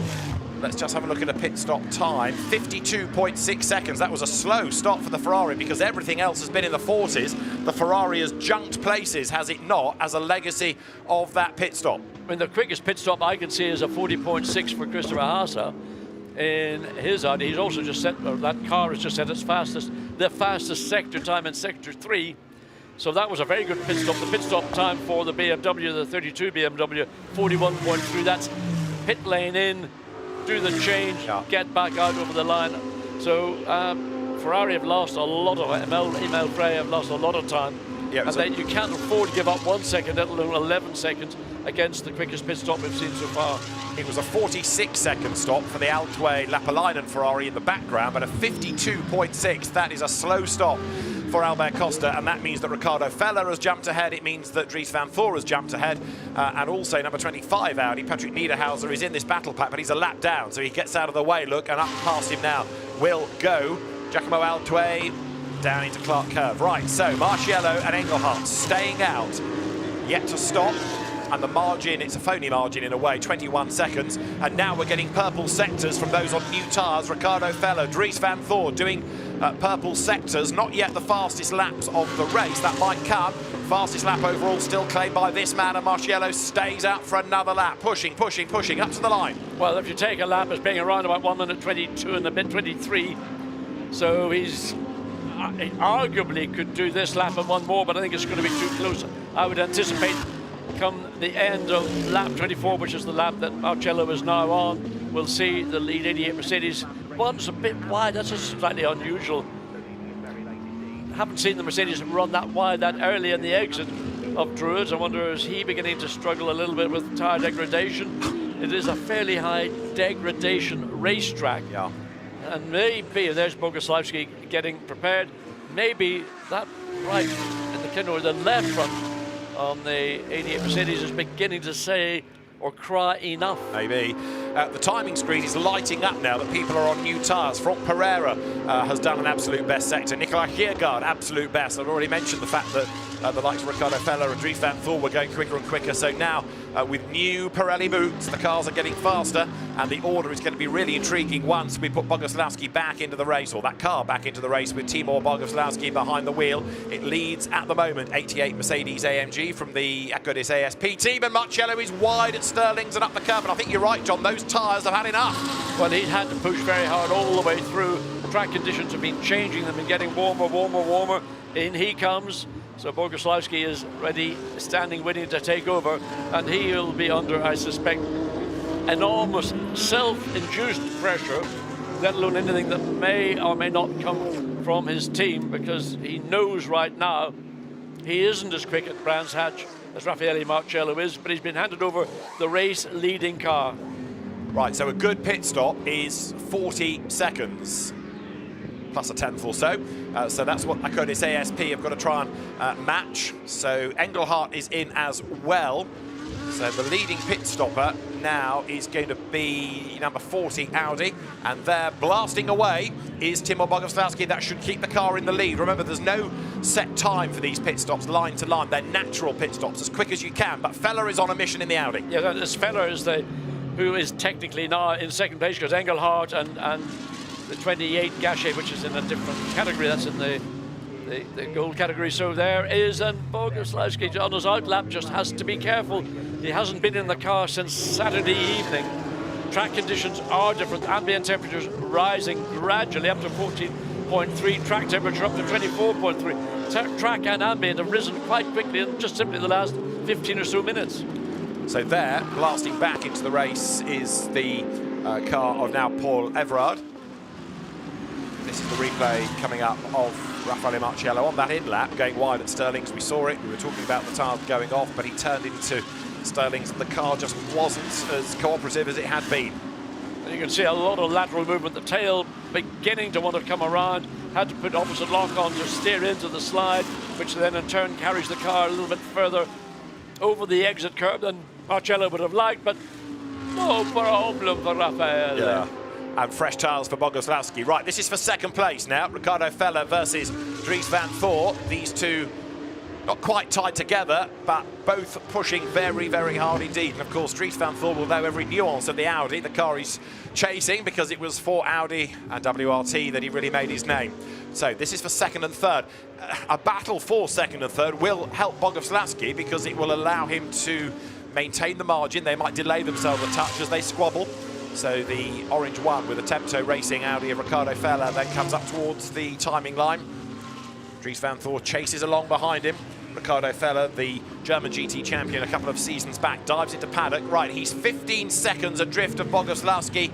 let's just have a look at a pit stop time, 52.6 seconds. That was a slow stop for the Ferrari because everything else has been in the 40s. The Ferrari has junked places, has it not, as a legacy of that pit stop? I mean, the quickest pit stop I can see is a 40.6 for Christopher Haase in his Audi. He's also just set, or that car has just set its fastest, the fastest sector time in sector 3. So that was a very good pit stop. The pit stop time for the BMW, the 32 BMW, 41.3. That's pit lane in, do the change, get back out over the line. So Ferrari have lost a lot of, Emile Frey have lost a lot of time. Yeah, and then you can't afford to give up 1 second, let alone 11 seconds against the quickest pit stop we've seen so far. It was a 46-second stop for the Altway Lapalainen Ferrari in the background, but a 52.6. That is a slow stop for Albert Costa, and that means that Ricardo Feller has jumped ahead. It means that Dries Van Thor has jumped ahead, and also number 25 Audi, Patrick Niederhauser, is in this battle pack, but he's a lap down, so he gets out of the way. Look, and up past him now will go Giacomo Altway down into Clark Curve. Right, so Marciello and Engelhardt staying out, yet to stop. And the margin, it's a phony margin in a way, 21 seconds. And now we're getting purple sectors from those on new tyres. Ricardo Feller, Dries Van Thor doing purple sectors. Not yet the fastest laps of the race. That might come. Fastest lap overall still claimed by this man, and Marciello stays out for another lap. Pushing up to the line. Well, if you take a lap, it's being around about 1 minute 22 and a bit 23. So he's arguably could do this lap and one more, but I think it's going to be too close. I would anticipate come the end of lap 24, which is the lap that Marciello is now on, we'll see the lead 88 Mercedes. One's a bit wide, that's just slightly unusual. haven't seen the Mercedes run that wide that early in the exit of Druids. I wonder, is he beginning to struggle a little bit with tyre degradation? It is a fairly high degradation racetrack. Yeah. And maybe, there's Boguslavski getting prepared, maybe that right in the Kino, the left front on the 88 Mercedes is beginning to say or cry enough. Maybe. The timing screen is lighting up now that people are on new tyres. Franck Pereira has done an absolute best sector. Nicolas Kiergaard, absolute best. I've already mentioned the fact that the likes of Ricardo Feller and Dries van Thor were going quicker and quicker. So now, with new Pirelli boots, the cars are getting faster, and the order is going to be really intriguing once we put Boguslavski back into the race, or that car back into the race with Timur Boguslavski behind the wheel. It leads at the moment 88 Mercedes AMG from the Acodis ASP team, and Marcello is wide at Sterling's and up the curve. And I think you're right, John, those tyres have had enough. Well, he's had to push very hard all the way through. The track conditions have been changing, they've been getting warmer, warmer, warmer. In he comes. So Boguslavski is ready, standing, waiting to take over, and he will be under, I suspect, enormous self-induced pressure, let alone anything that may or may not come from his team, because he knows right now he isn't as quick at Brands Hatch as Raffaele Marcello is, but he's been handed over the race-leading car. Right, so a good pit stop is 40 seconds. Plus a tenth or so. So that's what Acodis ASP have got to try and match. So Engelhardt is in as well. So the leading pit stopper now is going to be number 40 Audi, and there blasting away is Timur Boguslavski. That should keep the car in the lead. Remember, there's no set time for these pit stops, line to line. They're natural pit stops, as quick as you can. But Feller is on a mission in the Audi. Yeah, this Feller is who is technically now in second place, because Engelhardt and the 28 Gachet, which is in a different category, that's in the gold category. So there is, and Boguslavski on his outlap just has to be careful. He hasn't been in the car since Saturday evening. Track conditions are different. Ambient temperatures rising gradually up to 14.3. Track temperature up to 24.3. Track and ambient have risen quite quickly in just simply the last 15 or so minutes. So there, blasting back into the race, is the car of now Paul Everard. This is the replay coming up of Raffaele Marcello on that in-lap, going wide at Sterling's. We saw it, we were talking about the tyres going off, but he turned into Sterling's and the car just wasn't as cooperative as it had been. And you can see a lot of lateral movement, the tail beginning to want to come around, had to put opposite lock on to steer into the slide, which then in turn carries the car a little bit further over the exit curve than Marcello would have liked, but no problem for Raffaele. Yeah. And fresh tyres for Boguslavski. Right, this is for second place now. Ricardo Feller versus Dries van Thor. These two not quite tied together, but both pushing very, very hard indeed. And of course, Dries van Thor will know every nuance of the Audi, the car he's chasing, because it was for Audi and WRT that he really made his name. So this is for second and third. A battle for second and third will help Boguslavski, because it will allow him to maintain the margin. They might delay themselves a touch as they squabble. So the orange one with the Temto Racing Audi of Ricardo Feller then comes up towards the timing line. Dries van Thor chases along behind him. Ricardo Feller, the German GT champion a couple of seasons back, dives into paddock. Right, he's 15 seconds adrift of Boguslavski,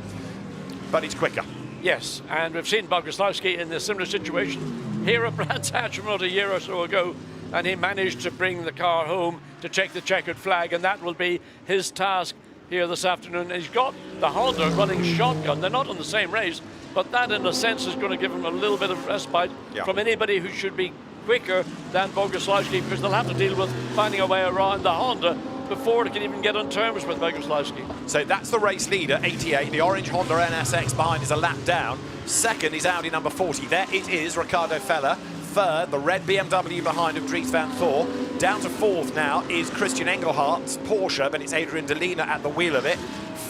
but he's quicker. Yes, and we've seen Boguslavski in a similar situation here at Brands Hatch about a year or so ago, and he managed to bring the car home to check the checkered flag, and that will be his task here this afternoon. He's got the Honda running shotgun. They're not in the same race, but that in a sense is going to give him a little bit of respite from anybody who should be quicker than Boguslavski, because they'll have to deal with finding a way around the Honda before they can even get on terms with Boguslavski. So that's the race leader, 88. The orange Honda NSX behind is a lap down. Second is Audi number 40. There it is, Ricardo Feller. Third, the red BMW behind him, Dries van Thor. Down to fourth now is Christian Engelhardt's Porsche, but it's Adrian Delina at the wheel of it.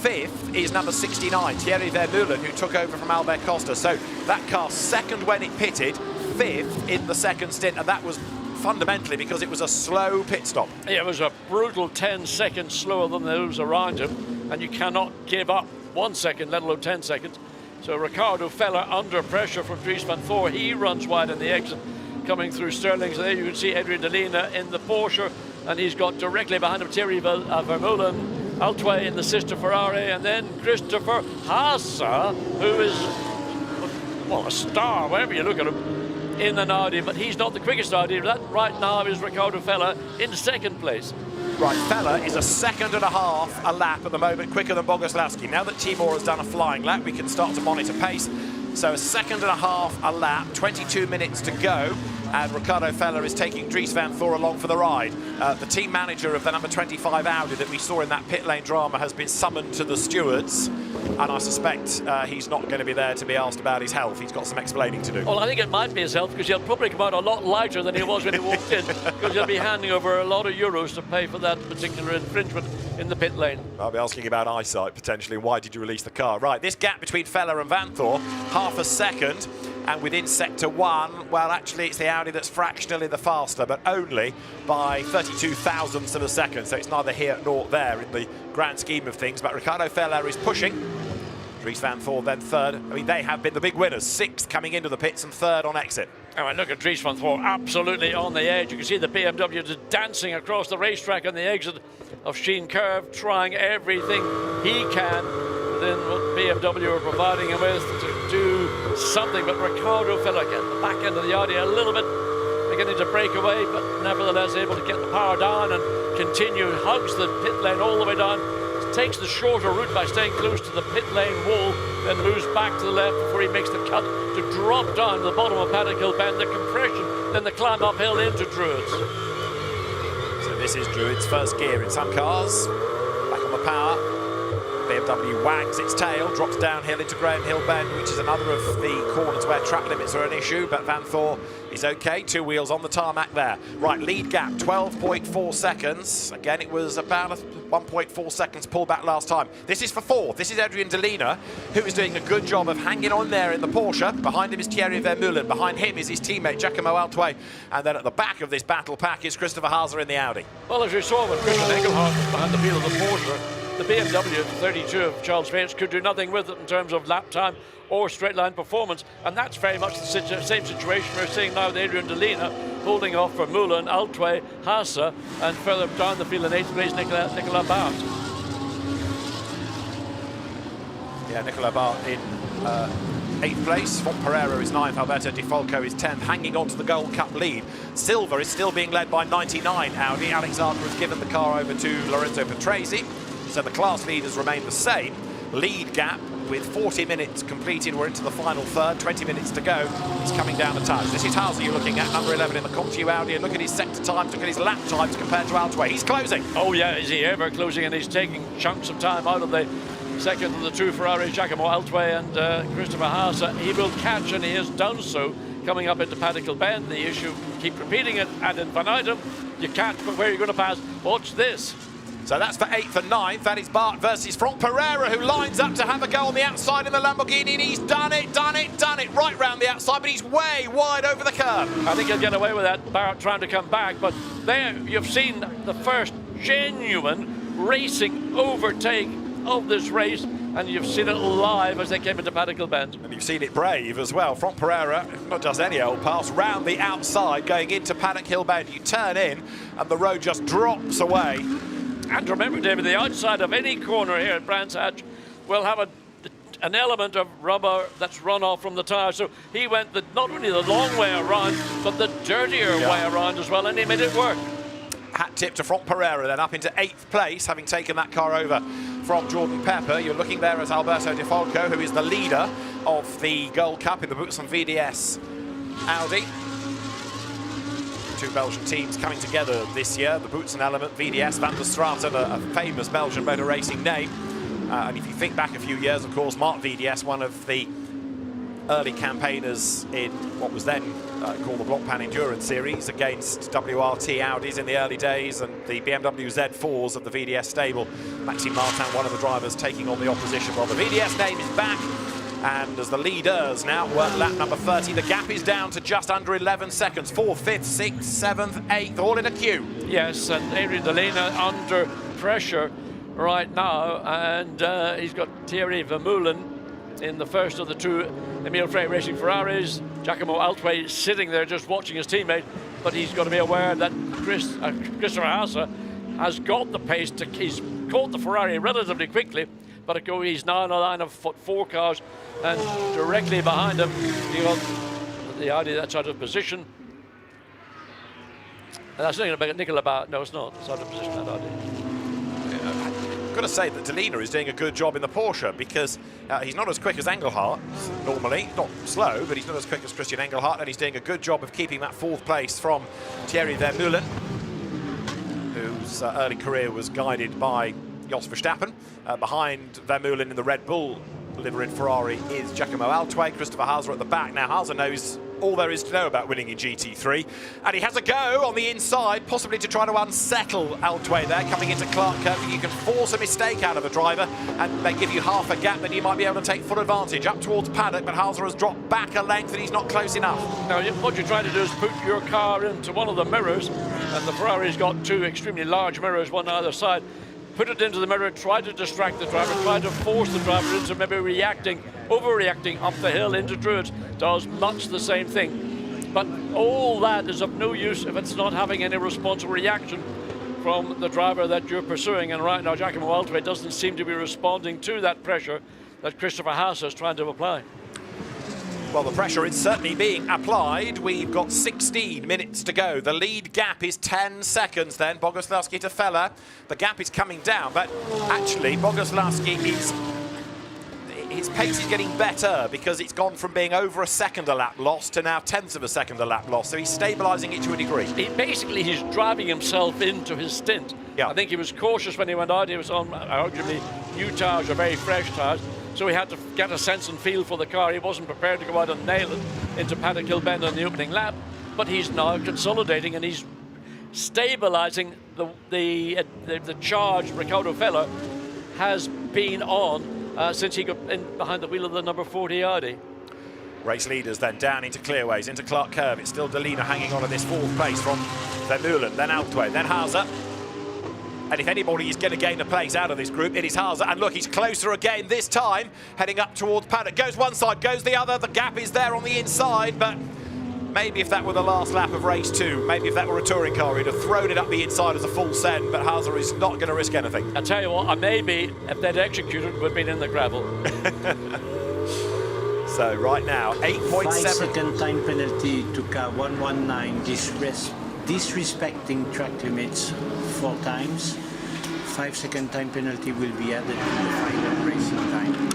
Fifth is number 69, Thierry Vermeulen, who took over from Albert Costa. So that car second when it pitted, fifth in the second stint, and that was fundamentally because it was a slow pit stop. It was a brutal 10 seconds slower than those around him, and you cannot give up 1 second, let alone 10 seconds. So Ricardo Feller under pressure from Dries van Thor. He runs wide in the exit coming through Sterling. So there you can see Adrian Delina in the Porsche, and he's got directly behind him Thierry Vermeulen, Altway in the sister Ferrari, and then Christopher Haase, who is, well, a star, wherever you look at him, in an Audi, but he's not the quickest Audi. That right now is Riccardo Fella in second place. Right, Fella is a second and a half a lap at the moment, quicker than Bogoslawski. Now that Timur has done a flying lap, we can start to monitor pace. So a second and a half a lap, 22 minutes to go, and Riccardo Fella is taking Dries van Thor along for the ride. The team manager of the number 25 Audi that we saw in that pit lane drama has been summoned to the stewards, and I suspect he's not going to be there to be asked about his health. He's got some explaining to do. Well, I think it might be his health, because he'll probably come out a lot lighter than he was when he walked in, because he'll be handing over a lot of euros to pay for that particular infringement in the pit lane. I'll be asking about eyesight, potentially. Why did you release the car? Right, this gap between Fella and Van Thor, half a second. And within sector 1, well, actually, it's the Audi that's fractionally the faster, but only by 32 thousandths of a second. So it's neither here nor there in the grand scheme of things. But Riccardo Fella is pushing. Dries van Thor then third. I mean, they have been the big winners. 6th coming into the pits and 3rd on exit. Oh, and look at Dries van Thor, absolutely on the edge. You can see the BMW just dancing across the racetrack on the exit of Sheen Curve, trying everything he can within what BMW are providing him with to do something. But Riccardo Fella again, the back end of the Audi a little bit beginning to break away, but nevertheless able to get the power down and continue, hugs the pit lane all the way down, takes the shorter route by staying close to the pit lane wall, then moves back to the left before he makes the cut to drop down to the bottom of Paddock Hill Bend, the compression, then the climb uphill into Druids. So this is Druids' first gear in some cars. Back on the power. BMW wags its tail, drops downhill into Graham Hill Bend, which is another of the corners where track limits are an issue, but Van Thor is okay. 2 wheels on the tarmac there. Right, lead gap, 12.4 seconds. Again, it was about a 1.4 seconds pullback last time. This is for 4th. This is Adrian Delina, who is doing a good job of hanging on there in the Porsche. Behind him is Thierry Vermeulen. Behind him is his teammate, Giacomo Altway. And then at the back of this battle pack is Christopher Haase in the Audi. Well, as we saw with Christian Engelhardt behind the wheel of the Porsche, the BMW 32 of Charles Vance could do nothing with it in terms of lap time or straight line performance, and that's very much the same situation we're seeing now with Adrian Delina holding off for Mullen, Altway, Haase, and further down the field in 8th place Nicolas Bart. Yeah, Nicolas Bart in 8th place. Font Pereira is 9th. Alberto Di Folco is 10th, hanging on to the Gold Cup lead. Silver is still being led by 99 Audi. Alexander has given the car over to Lorenzo Petresi. So the class leaders remain the same. Lead gap with 40 minutes completed. We're into the final third, 20 minutes to go. It's coming down the touch. This is Haase you're looking at, number 11 in the Comptiou Audi. And look at his sector times, look at his lap times compared to Altway. He's closing. Oh yeah, is he ever closing? And he's taking chunks of time out of the second of the two Ferraris, Giacomo Altway and Christopher Haase. He will catch, and he has done so, coming up into Paddock Hill Bend. The issue, keep repeating it ad infinitum. You can't, but where are you going to pass? Watch this. So that's for 8th and 9th. That is Bart versus Franck Pereira, who lines up to have a go on the outside in the Lamborghini, and he's done it right round the outside, but he's way wide over the curb. I think he'll get away with that, Bart trying to come back, but there you've seen the first genuine racing overtake of this race, and you've seen it live as they came into Paddock Hill Bend. And you've seen it brave as well. Franck Pereira, not just any old pass, round the outside going into Paddock Hill Bend. You turn in and the road just drops away. And remember, David, the outside of any corner here at Brands Hatch will have an element of rubber that's run off from the tyre. So he went not only the long way around, but the dirtier way around as well, and he made it work. Hat tip to Franck Pereira, then up into 8th place, having taken that car over from Jordan Pepper. You're looking there at Alberto Di Folco, who is the leader of the Gold Cup in the Boutsen VDS Audi. Two Belgian teams coming together this year, the Boutsen element, VDS, Van der Straten, a famous Belgian motor racing name. And if you think back a few years, of course, Mark VDS, one of the early campaigners in what was then called the Block Pan Endurance Series against WRT Audis in the early days, and the BMW Z4s of the VDS stable. Maxime Martin, one of the drivers, taking on the opposition. Well, the VDS name is back, and as the leaders now work lap number 30, the gap is down to just under 11 seconds. 4th, 5th, 6th, 7th, 8th, all in a queue. Yes, and Adrian Delina under pressure right now, and he's got Thierry Vermeulen in the first of the two Emile Frey Racing Ferraris. Giacomo Altway sitting there just watching his teammate, but he's got to be aware that Christopher Haase has got the pace. He's caught the Ferrari relatively quickly, but he's now in a line of 4 cars, and directly behind him you got the Audi that's out of position. And that's Nicola Bauer. No, it's not. It's out of position, that Audi. I've got to say that Delina is doing a good job in the Porsche because he's not as quick as Engelhardt normally, not slow, but he's not as quick as Christian Engelhardt, and he's doing a good job of keeping that 4th place from Thierry Vermeulen, whose early career was guided by Jos Verstappen. Behind Vermeulen in the Red Bull liveried Ferrari is Giacomo Altway, Christopher Hauser at the back. Now Hauser knows all there is to know about winning in GT3, and he has a go on the inside, possibly to try to unsettle Altway there, coming into Clark Curve. You can force a mistake out of a driver, and they give you half a gap, then you might be able to take full advantage up towards Paddock, but Hauser has dropped back a length, and he's not close enough. Now, what you're trying to do is put your car into one of the mirrors, and the Ferrari's got 2 extremely large mirrors, one on either side. Put it into the mirror, try to distract the driver, try to force the driver into maybe overreacting up the hill into Druids. Does much the same thing. But all that is of no use if it's not having any responsive reaction from the driver that you're pursuing. And right now, Giacomo Altway doesn't seem to be responding to that pressure that Christopher Hauser is trying to apply. Well, the pressure is certainly being applied. We've got 16 minutes to go. The lead gap is 10 seconds then. Boguslavski to Feller. The gap is coming down, but actually Boguslavski his pace is getting better because it's gone from being over a second a lap loss to now tenths of a second a lap loss. So he's stabilising it to a degree. He's driving himself into his stint. Yeah. I think he was cautious when he went out. He was on arguably new tyres or very fresh tyres. So he had to get a sense and feel for the car. He wasn't prepared to go out and nail it into Paddock Hill Bend on the opening lap. But he's now consolidating and he's stabilising the charge Riccardo Feller has been on since he got in behind the wheel of the number 40 Audi. Race leaders then down into clearways, into Clark Curve. It's still Delina hanging on at this 4th place from Vermeulen, then Altway, then Hauser. And if anybody is going to gain a place out of this group, it is Hauser. And look, he's closer again this time, heading up towards Paddock. Goes one side, goes the other. The gap is there on the inside, but maybe if that were the last lap of race 2, maybe if that were a touring car, he'd have thrown it up the inside as a full send, but Hauser is not going to risk anything. I tell you what, maybe if they'd executed, we'd been in the gravel. So right now, 8.7. 5-second time penalty to car 119, disrespecting track limits 4 times. 5-second time penalty will be added to the final racing time.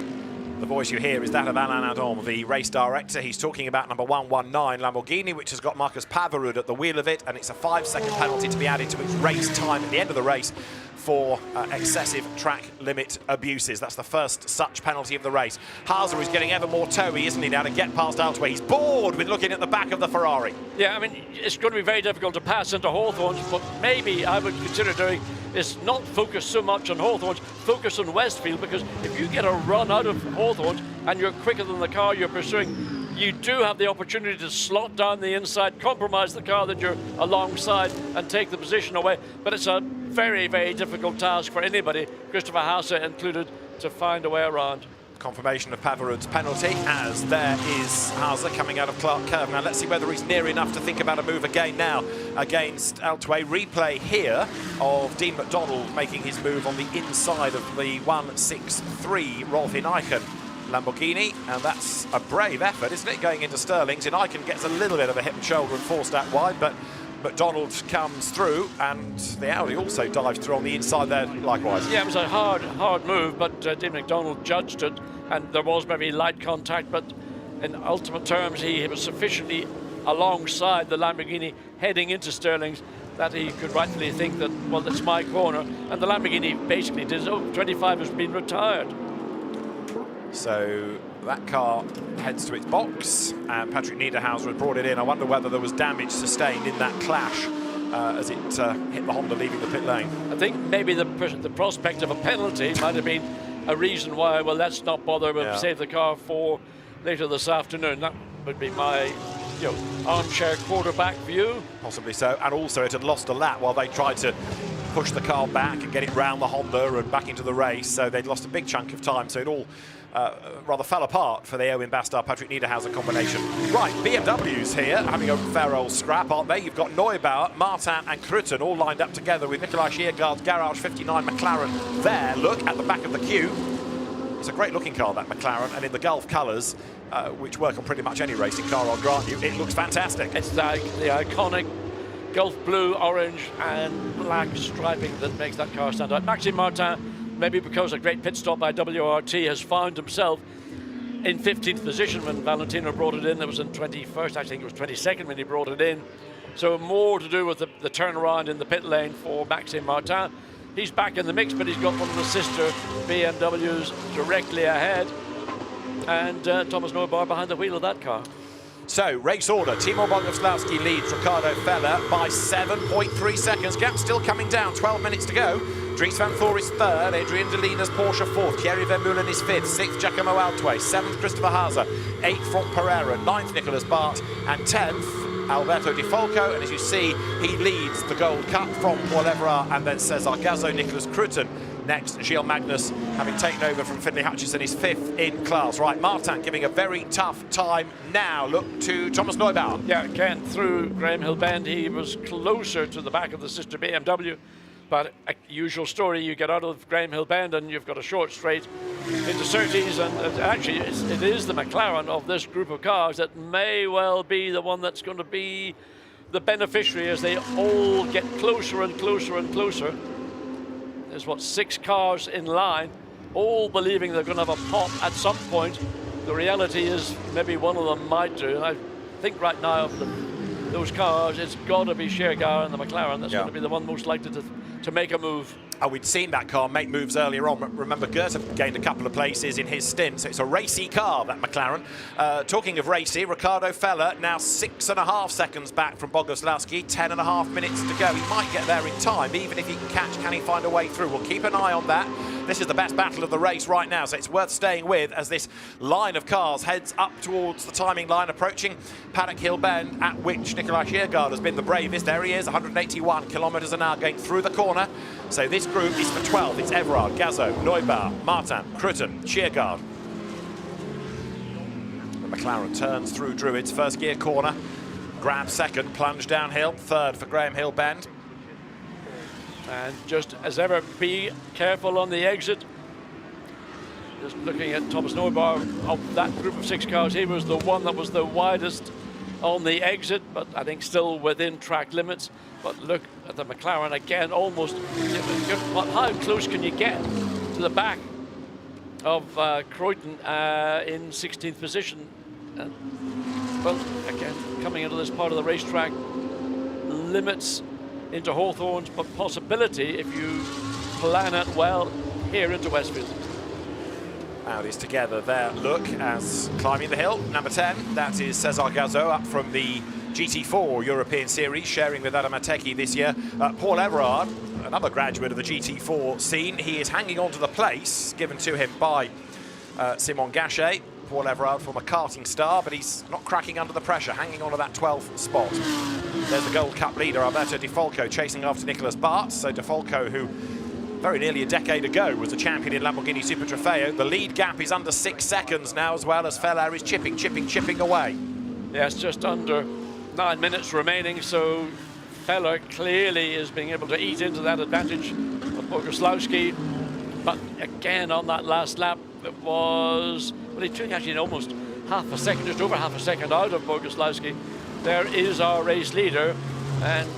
The voice you hear is that of Alain Adam, the race director. He's talking about number 119 Lamborghini, which has got Marcus Pavarud at the wheel of it, and it's a 5-second penalty to be added to its race time at the end of the race for excessive track limit abuses. That's the first such penalty of the race. Hauser is getting ever more towy, isn't he, now to get past Altway. He's bored with looking at the back of the Ferrari. Yeah, I mean, it's going to be very difficult to pass into Hawthorns, but maybe I would consider doing is not focus so much on Hawthorns, focus on Westfield, because if you get a run out of Hawthorns and you're quicker than the car you're pursuing, you do have the opportunity to slot down the inside, compromise the car that you're alongside and take the position away. But it's a very, very difficult task for anybody, Christopher Hauser included, to find a way around. Confirmation of Pavarud's penalty, as there is Hauser coming out of Clark Curve. Now let's see whether he's near enough to think about a move again now against Altway. Replay here of Dean McDonald making his move on the inside of the 163 Rolf Ineichen Lamborghini, and that's a brave effort, isn't it, going into Sterling's. Ineichen gets a little bit of a hip and shoulder and forced out wide, but McDonald comes through, and the Audi also dives through on the inside there likewise. Yeah, it was a hard move, but Dean McDonald judged it, and there was maybe light contact, but in ultimate terms he was sufficiently alongside the Lamborghini heading into Sterling's that he could rightfully think that, well, that's my corner, and the Lamborghini basically did, 25 has been retired. So that car heads to its box, and Patrick Niederhauser had brought it in. I wonder whether there was damage sustained in that clash as it hit the Honda leaving the pit lane. I think maybe the prospect of a penalty might have been a reason why, well, let's not bother, we'll save the car for later this afternoon. That would be my armchair quarterback view. Possibly so, and also it had lost a lap while they tried to push the car back and get it round the Honda and back into the race, so they'd lost a big chunk of time, so it all rather fell apart for the Erwin Bastard-Patrick Niederhauser combination. Right, BMW's here, having a fair old scrap, aren't they? You've got Neubauer, Martin and Krutten all lined up together with Nikolai Schiergaard's Garage 59 McLaren there. Look at the back of the queue. It's a great looking car, that McLaren, and in the Gulf colours, which work on pretty much any racing car, I'll grant you, it looks fantastic. It's like the iconic Gulf blue, orange and black striping that makes that car stand out. Maxime Martin, maybe because a great pit stop by WRT, has found himself in 15th position when Valentino brought it in. It was in 21st, I think it was 22nd when he brought it in. So more to do with the turnaround in the pit lane for Maxime Martin. He's back in the mix, but he's got one of the sister BMWs directly ahead. And Thomas Neubar behind the wheel of that car. So, race order. Timo Boguslavski leads Ricardo Feller by 7.3 seconds. Gap still coming down, 12 minutes to go. Dries van Thor is third, Adrian Delina's Porsche fourth, Thierry Vermeulen is fifth, sixth Giacomo Altway, seventh Christopher Haase, eighth Franck Pereira, ninth Nicolas Bart, and 10th Alberto Di Folco. And as you see, he leads the Gold Cup from Paul Everard, and then Cesar Gazzo, Nicholas Cruton. Next, Gilles Magnus, having taken over from Finlay Hutchison, is fifth in class. Right, Martin giving a very tough time now. Look to Thomas Neubauer. Yeah, again, through Graham Hill Bend, he was closer to the back of the sister BMW. But a usual story, you get out of Graham Hill Bend and you've got a short straight into Surtees, and actually it is the McLaren of this group of cars that may well be the one that's going to be the beneficiary as they all get closer and closer and closer. There's, what, 6 cars in line, all believing they're going to have a pop at some point. The reality is maybe one of them might do. And I think right now of those cars, it's got to be Shergar and the McLaren that's going to be the one most likely to make a move. Oh, we'd seen that car make moves earlier on. Remember, Goethe gained a couple of places in his stint, so it's a racy car, that McLaren. Talking of racy, Ricardo Feller now 6.5 seconds back from Boguslavski, 10.5 minutes to go. He might get there in time, even if he can catch, can he find a way through? We'll keep an eye on that. This is the best battle of the race right now, so it's worth staying with as this line of cars heads up towards the timing line, approaching Paddock Hill Bend, at which Nikolai Schergaard has been the bravest. There he is, 181 kilometres an hour going through the corner. So this group is for 12. It's Everard, Gazzo, Neubauer, Martin, Cruton, Schergaard. The McLaren turns through Druids, first gear corner. Grab second, plunge downhill, third for Graham Hill Bend. And just as ever, be careful on the exit. Just looking at Thomas Neubar, of that group of 6 cars, he was the one that was the widest on the exit, but I think still within track limits. But look at the McLaren again, almost. How close can you get to the back of Cruton in 16th position? Well, again, coming into this part of the racetrack, limits into Hawthorns, but possibility if you plan it well here into Westfield. Audis together there. Look, as climbing the hill, number 10, that is Cesar Gazzo, up from the GT4 European Series, sharing with Adam Ateki this year. Paul Everard, another graduate of the GT4 scene, he is hanging on to the place given to him by Simon Gachet. Paul Everard, former karting star, but he's not cracking under the pressure, hanging on to that 12th spot. There's the Gold Cup leader, Alberto Di Folco, chasing after Nicolas Bart. So Di Folco, who very nearly a decade ago was the champion in Lamborghini Super Trofeo. The lead gap is under 6 seconds now, as well as Feller is chipping away. Yes, just under 9 minutes remaining, so Feller clearly is being able to eat into that advantage of Boguslavski. But again, on that last lap, it was, well, he took actually almost half a second, just over half a second out of Boguslavski. There is our race leader, and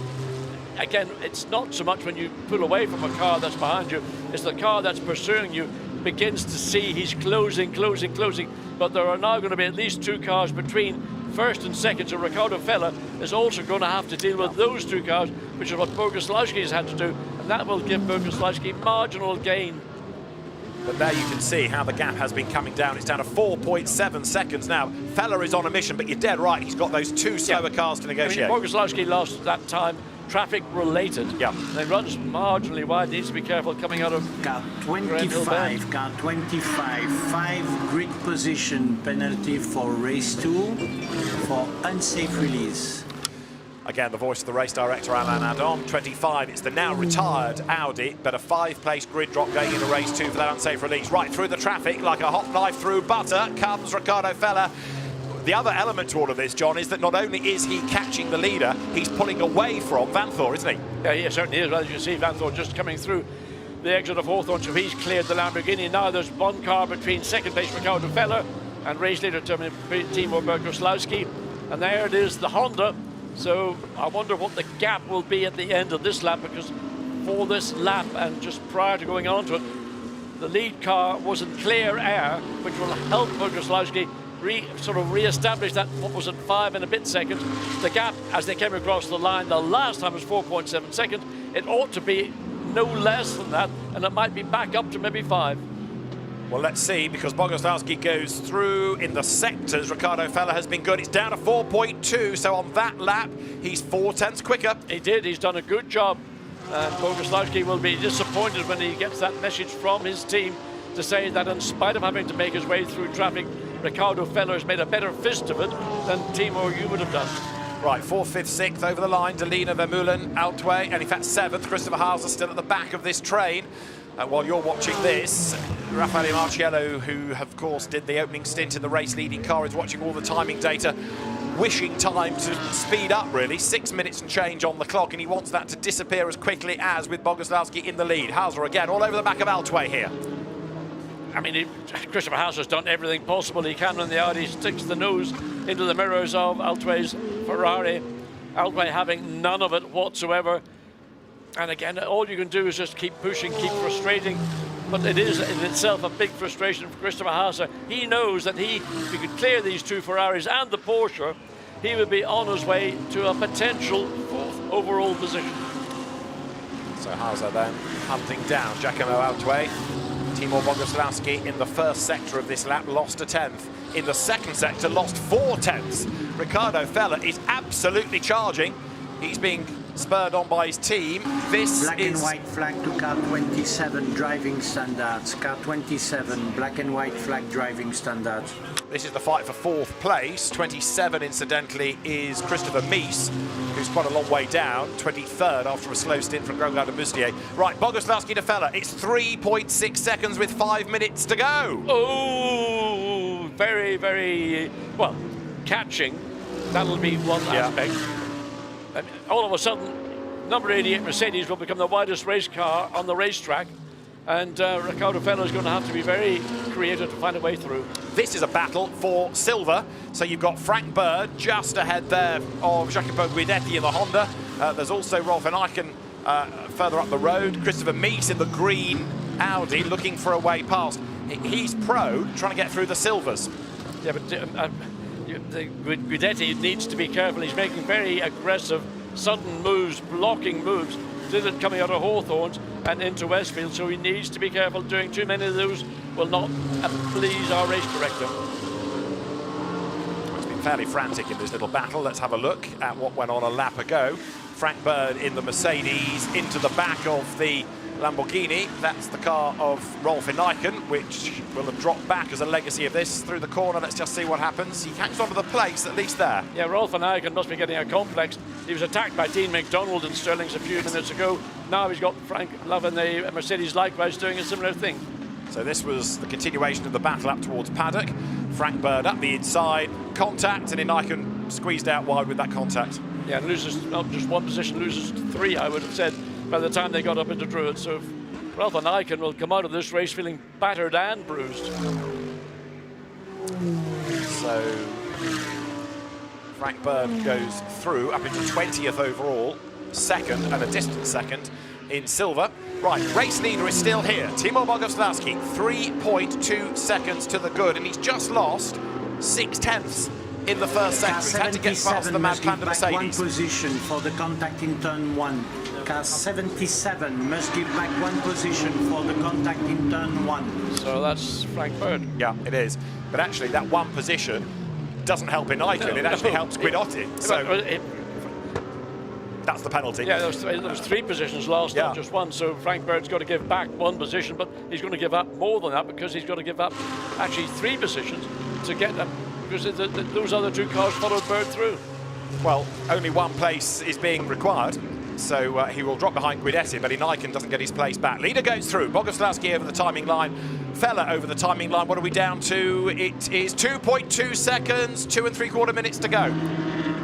again, it's not so much when you pull away from a car that's behind you, it's the car that's pursuing you begins to see he's closing, but there are now going to be at least 2 cars between first and second, so Ricardo Feller is also going to have to deal with those 2 cars, which is what Boguslavski has had to do, and that will give Boguslavski marginal gain. But there you can see how the gap has been coming down. It's down to 4.7 seconds now. Feller is on a mission, but you're dead right. He's got those 2 slower cars to negotiate. I mean, Boguslavski lost that time, traffic related. Yeah. They runs marginally wide. Needs to be careful coming out of car 25. Car 25. 5 grid position penalty for race 2 for unsafe release. Again, the voice of the race director, Alain Adam, 25. It's the now retired Audi, but a 5-place grid drop going into race 2 for that unsafe release. Right through the traffic, like a hot knife through butter, comes Ricardo Feller. The other element to all of this, John, is that not only is he catching the leader, he's pulling away from Van Thor, isn't he? Yeah, he certainly is. As you see, Van Thor just coming through. the exit of Hawthorne, so he's cleared the Lamborghini. Now there's one car between second place Ricardo Feller and race leader Timo Berkoslawski. And there it is, the Honda. So I wonder what the gap will be at the end of this lap, because for this lap and just prior to going on to it, the lead car was in clear air, which will help Berkoslawski sort of re-establish that, what was it, 5 and a bit seconds. The gap as they came across the line the last time was 4.7 seconds. It ought to be no less than that, and it might be back up to maybe 5. Well, let's see, because Bogoslawski goes through in the sectors. Ricardo Feller has been good. It's down to 4.2, so on that lap, he's 0.4 quicker. He did. He's done a good job. And Bogoslawski will be disappointed when he gets that message from his team to say that in spite of having to make his way through traffic, Ricardo Feller has made a better fist of it than Timo you would have done. Right, 4th, 5th, 6th over the line. Delina, Vermeulen, Altway, and in fact 7th. Christopher Hauser still at the back of this train. While you're watching this, Raffaele Marciello, who of course did the opening stint in the race leading car, is watching all the timing data, wishing time to speed up really. 6 minutes and change on the clock, and he wants that to disappear as quickly as with Bogoslawski in the lead. Hauser again all over the back of Altway here. I mean, Christopher Hauser's done everything possible he can when the Audi sticks the nose into the mirrors of Altway's Ferrari. Altway having none of it whatsoever. And again, all you can do is just keep pushing, keep frustrating. But it is in itself a big frustration for Christopher Hauser. He knows that if he could clear these two Ferraris and the Porsche, he would be on his way to a potential 4th overall position. So Hauser then hunting down Giacomo Altway. Timo Bogoslawski in the first sector of this lap lost a 10th. In the second sector lost 4 tenths. Ricardo Feller is absolutely charging. He's being spurred on by his team. This black is and white flag to car 27 driving standards. Car 27 black and white flag driving standards. This is the fight for 4th place. 27, incidentally, is Christopher Mies, who's quite a long way down. 23rd after a slow stint from Grosjean de Bustier. Right, Bogoslawski to Feller. It's 3.6 seconds with 5 minutes to go. Oh, very, very, well, catching. That'll be one aspect. And all of a sudden, number 88 Mercedes will become the widest race car on the racetrack. And Ricardo Feller is going to have to be very creative to find a way through. This is a battle for silver. So you've got Frank Bird just ahead there of Jacopo Guidetti in the Honda. There's also Rolf Eichen further up the road. Christopher Mies in the green Audi looking for a way past. He's pro, trying to get through the silvers. Yeah, but Guidetti needs to be careful. He's making very aggressive, sudden moves, blocking moves. Did it coming out of Hawthorns and into Westfield, so he needs to be careful. Doing too many of those will not please our race director. It's been fairly frantic in this little battle. Let's have a look at what went on a lap ago. Frank Bird in the Mercedes into the back of the Lamborghini. That's the car of Rolf Eichen, which will have dropped back as a legacy of this through the corner. Let's just see what happens. He hangs onto the place, at least there. Yeah, Rolf Eichen must be getting a complex. He was attacked by Dean McDonald in Stirling's a few minutes ago. Now he's got Frank Love in the Mercedes likewise doing a similar thing. So this was the continuation of the battle up towards Paddock. Frank Bird up the inside, contact, and Eichen squeezed out wide with that contact. Yeah, and loses not just one position, loses 3, I would have said, by the time they got up into Druid. So Rolf Eichen will come out of this race feeling battered and bruised. So Frank Bird goes through up into 20th overall, second and a distant second in silver. Right, race leader is still here. Timo Bogoslawski, 3.2 seconds to the good, and he's just lost 6 tenths in the first sector. He's had to get past the Mad Panda Mercedes. One position for the contact in turn 1. Car 77 must give back 1 position for the contact in turn 1. So that's Frank Bird. Yeah, it is. But actually, that 1 position doesn't help Eichen. It actually helps Guidotti. So that's the penalty. Yeah, there was 3 positions lost, not just 1. So Frank Bird's got to give back 1 position, but he's going to give up more than that because he's got to give up actually 3 positions to get them, because those other 2 cars followed Bird through. Well, only 1 place is being required. So he will drop behind Guidetti, but Eichen doesn't get his place back. Leader goes through. Bogoslawski over the timing line. Feller over the timing line. What are we down to? It is 2.2 seconds, 2 3/4 minutes to go.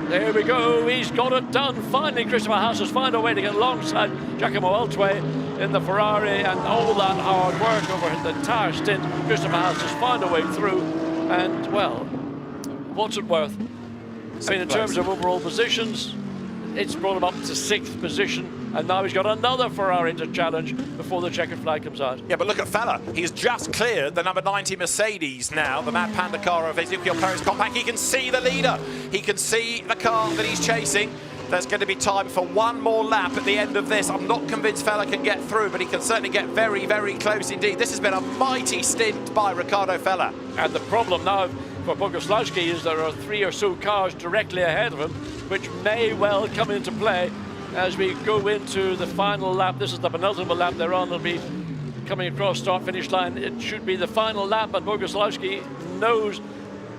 There we go. He's got it done. Finally, Christopher Hauser's found a way to get alongside Giacomo Altway. in the Ferrari, and all that hard work over the entire stint, Christopher has just found a way through, and well, what's it worth? I mean, in terms of overall positions, it's brought him up to 6th position, and now he's got another Ferrari to challenge before the checkered flag comes out. Yeah, but look at Fella. He's just cleared the number 90 Mercedes now, the Mad Panda car of Ezekiel Perez Compact. He can see the leader. He can see the car that he's chasing. There's going to be time for one more lap at the end of this. I'm not convinced Fella can get through, but he can certainly get very, very close indeed. This has been a mighty stint by Riccardo Fella. And the problem now for Boguslawski is there are 3 or so cars directly ahead of him, which may well come into play as we go into the final lap. This is the penultimate lap they're on. They'll be coming across start-finish line. It should be the final lap, and Boguslawski knows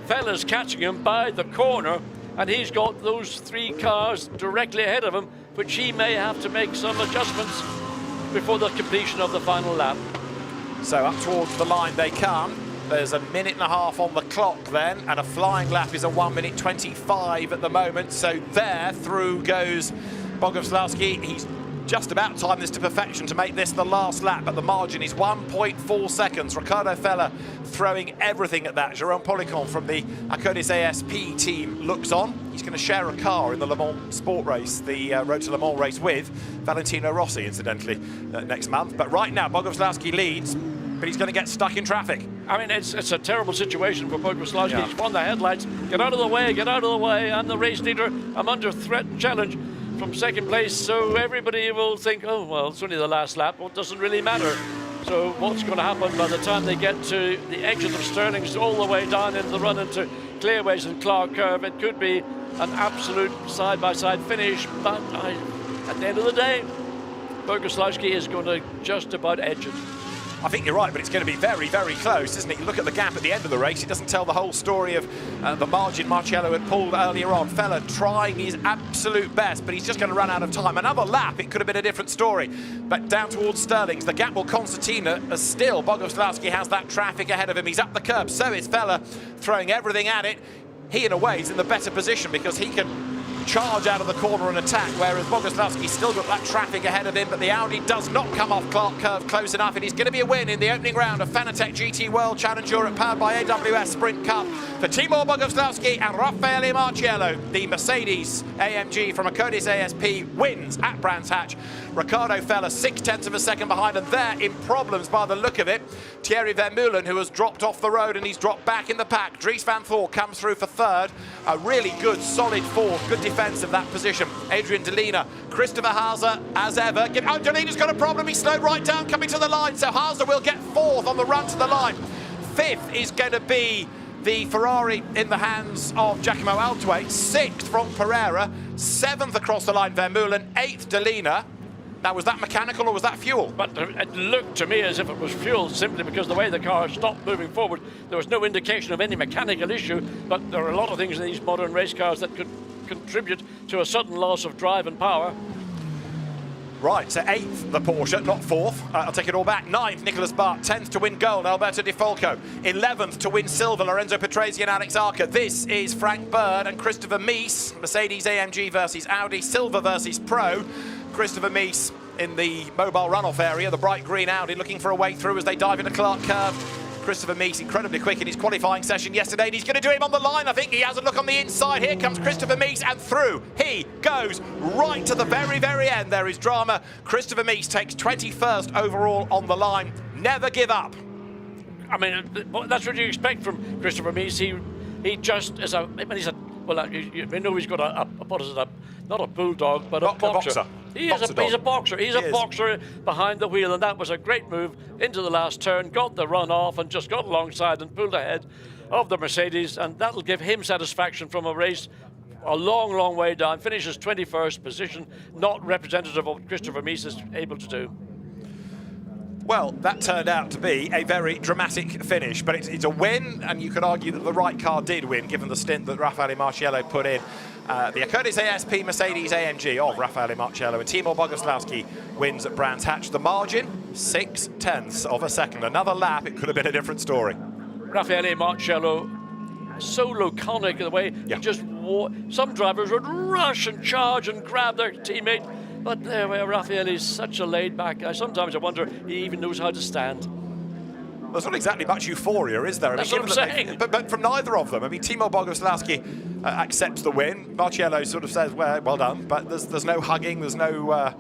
Fella's catching him by the corner, and he's got those 3 cars directly ahead of him, which he may have to make some adjustments before the completion of the final lap. So up towards the line they come. There's a minute and a half on the clock then, and a flying lap is a 1 minute 25 at the moment. So there through goes Boguslawski. He's just about timed this to perfection to make this the last lap, but the margin is 1.4 seconds. Riccardo Fella throwing everything at that. Jérôme Policon from the Acodis ASP team looks on. He's going to share a car in the Le Mans Sport race, the Road to Le Mans race with Valentino Rossi, incidentally, next month. But right now, Boguslawski leads, but he's going to get stuck in traffic. I mean, it's a terrible situation for Boguslawski. Yeah. He's won the headlights. Get out of the way, get out of the way. I'm the race leader. I'm under threat and challenge from 2nd place. So everybody will think, oh, well, it's only the last lap. Well, it doesn't really matter. So what's going to happen by the time they get to the exit of Stirling's all the way down into the run into Clearways and Clark Curve? It could be an absolute side-by-side finish. But at the end of the day, Boguslawski is going to just about edge it. I think you're right, but it's going to be very, very close, isn't it? You look at the gap at the end of the race. It doesn't tell the whole story of the margin Marciello had pulled earlier on. Fella trying his absolute best, but he's just going to run out of time. Another lap, it could have been a different story. But down towards Stirling's, the gap will concertina as still Boguslawski has that traffic ahead of him. He's up the curb, so is Fella throwing everything at it. He, in a way, is in the better position because he can charge out of the corner and attack, whereas Boguslawski's still got that traffic ahead of him, but the Audi does not come off Clark Curve close enough, and he's going to be a win in the opening round of Fanatec GT World Challenge Europe powered by AWS Sprint Cup for Timur Boguslawski and Raffaele Marciello. The Mercedes AMG from Acodis ASP wins at Brands Hatch. Riccardo Fella 0.6 of a second behind, and they're in problems by the look of it. Thierry Vermeulen, who has dropped off the road and he's dropped back in the pack. Dries van Thor comes through for 3rd. A really good, solid 4th. Good defence of that position. Adrian Delina, Christopher Hauser, as ever. Oh, Delina's got a problem. He slowed right down coming to the line, so Hauser will get 4th on the run to the line. 5th is going to be the Ferrari in the hands of Giacomo Altway. 6th from Pereira. 7th across the line, Vermeulen. 8th, Delina. Now, was that mechanical or was that fuel? But it looked to me as if it was fuel, simply because the way the car stopped moving forward, there was no indication of any mechanical issue. But there are a lot of things in these modern race cars that could contribute to a sudden loss of drive and power. Right, so 8th, the Porsche, not 4th. I'll take it all back. 9th, Nicholas Bart. 10th to win gold, Alberto Di Folco. 11th to win silver, Lorenzo Petresi and Alex Arca. This is Frank Bird and Christopher Mies. Mercedes AMG versus Audi, silver versus pro. Christopher Mies in the mobile runoff area, the bright green Audi looking for a way through as they dive into Clark Curve. Christopher Mies incredibly quick in his qualifying session yesterday, and he's going to do him on the line. I think he has a look on the inside. Here comes Christopher Mies, and through he goes right to the very, very end. There is drama. Christopher Mies takes 21st overall on the line. Never give up. I mean, that's what you expect from Christopher Mies. He just is a, he's a, well, we know he's got what is it, not a bulldog, but a boxer. He's a boxer. He's a boxer behind the wheel, and that was a great move into the last turn, got the run off and just got alongside and pulled ahead of the Mercedes, and that'll give him satisfaction from a race a long, long way down. Finishes 21st position, not representative of what Christopher Mies is able to do. Well, that turned out to be a very dramatic finish, but it's a win, and you could argue that the right car did win, given the stint that Raffaele Marciello put in. The Acodis ASP Mercedes AMG of Raffaele Marciello, and Timur Boguslawski wins at Brands Hatch. The margin, 0.6 of a second. Another lap, it could have been a different story. Raffaele Marciello, so laconic in the way he just some drivers would rush and charge and grab their teammate. But Raffaele is such a laid-back guy. Sometimes I wonder he even knows how to stand. Well, there's not exactly much euphoria, is there? That's what I'm saying. But from neither of them. I mean, Timo Boguslavski accepts the win. Marciello sort of says, well done, but there's no hugging, there's no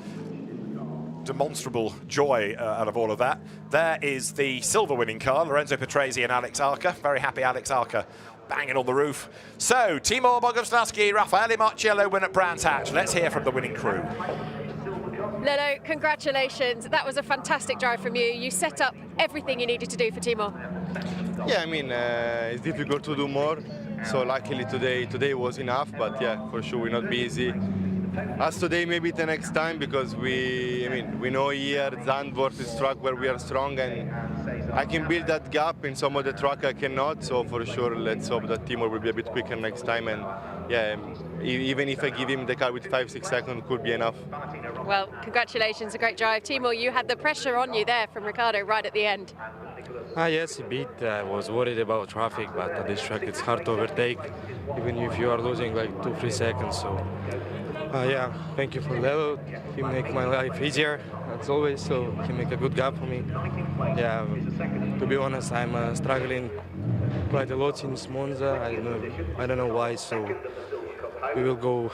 demonstrable joy out of all of that. There is the silver winning car, Lorenzo Petresi and Alex Arca. Very happy Alex Arca banging on the roof. So, Timo Boguslavski, Raffaele Marciello win at Brands Hatch. Let's hear from the winning crew. Lelo, congratulations. That was a fantastic drive from you. You set up everything you needed to do for Timo. Yeah, I mean, it's difficult to do more. So luckily today was enough, but yeah, for sure we're not busy. As today, maybe the next time, because we know here Zandvoort is track where we are strong, and I can build that gap in some of the track I cannot. So for sure, let's hope that Timo will be a bit quicker next time. And yeah, even if I give him the car with 5-6 seconds, could be enough. Well, congratulations, a great drive. Timo, you had the pressure on you there from Riccardo right at the end. Yes, a bit. I was worried about traffic, but at this track it's hard to overtake, even if you are losing like 2-3 seconds. So, yeah, thank you for Lelo. He make my life easier, as always, so he make a good gap for me. Yeah, to be honest, I'm struggling quite a lot since Monza. I don't know why, so we will go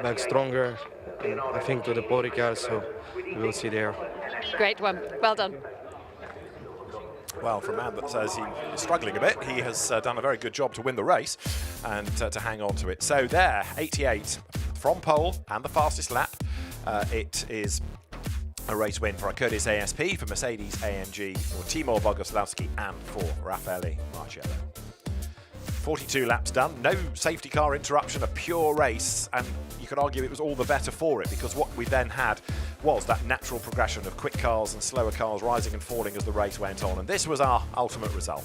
back stronger, I think, to the Podium car, so we will see there. Great one. Well done. Well, for a man that says he's struggling a bit, he has done a very good job to win the race and to hang on to it. So there, 88 from pole and the fastest lap. It is a race win for a Curtis ASP, for Mercedes AMG, for Timo Boguslavski and for Raffaele Marciello. 42 laps done, no safety car interruption, a pure race, and you could argue it was all the better for it, because what we then had was that natural progression of quick cars and slower cars rising and falling as the race went on, and this was our ultimate result.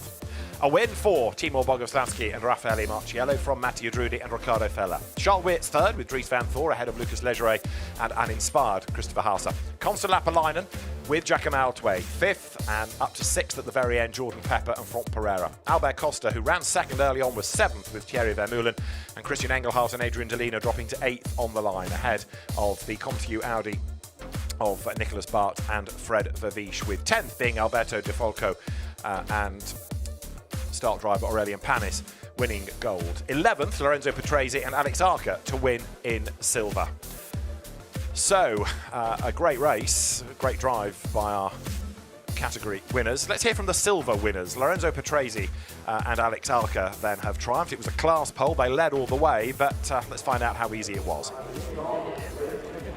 A win for Timo Boguslavski and Raffaele Marciello from Mattia Drudi and Riccardo Fella. Charles Weerts third with Dries van Thor ahead of Lucas Legere and uninspired Christopher Haase. Constant Lapalainen with Giacomo Altway fifth, and up to sixth at the very end Jordan Pepper and Franck Pereira. Albert Costa, who ran second early on, was seventh with Thierry Vermeulen, and Christian Engelhardt and Adrian Delino dropping to eighth on the line ahead of the ComTU Audi of Nicholas Bart and Fred Verviche, with 10th being Alberto De Falco and start driver Aurelian Panis winning gold. 11th, Lorenzo Petresi and Alex Arca to win in silver. So, a great race, a great drive by our category winners. Let's hear from the silver winners. Lorenzo Petresi and Alex Arca then have triumphed. It was a class pole, they led all the way, but let's find out how easy it was.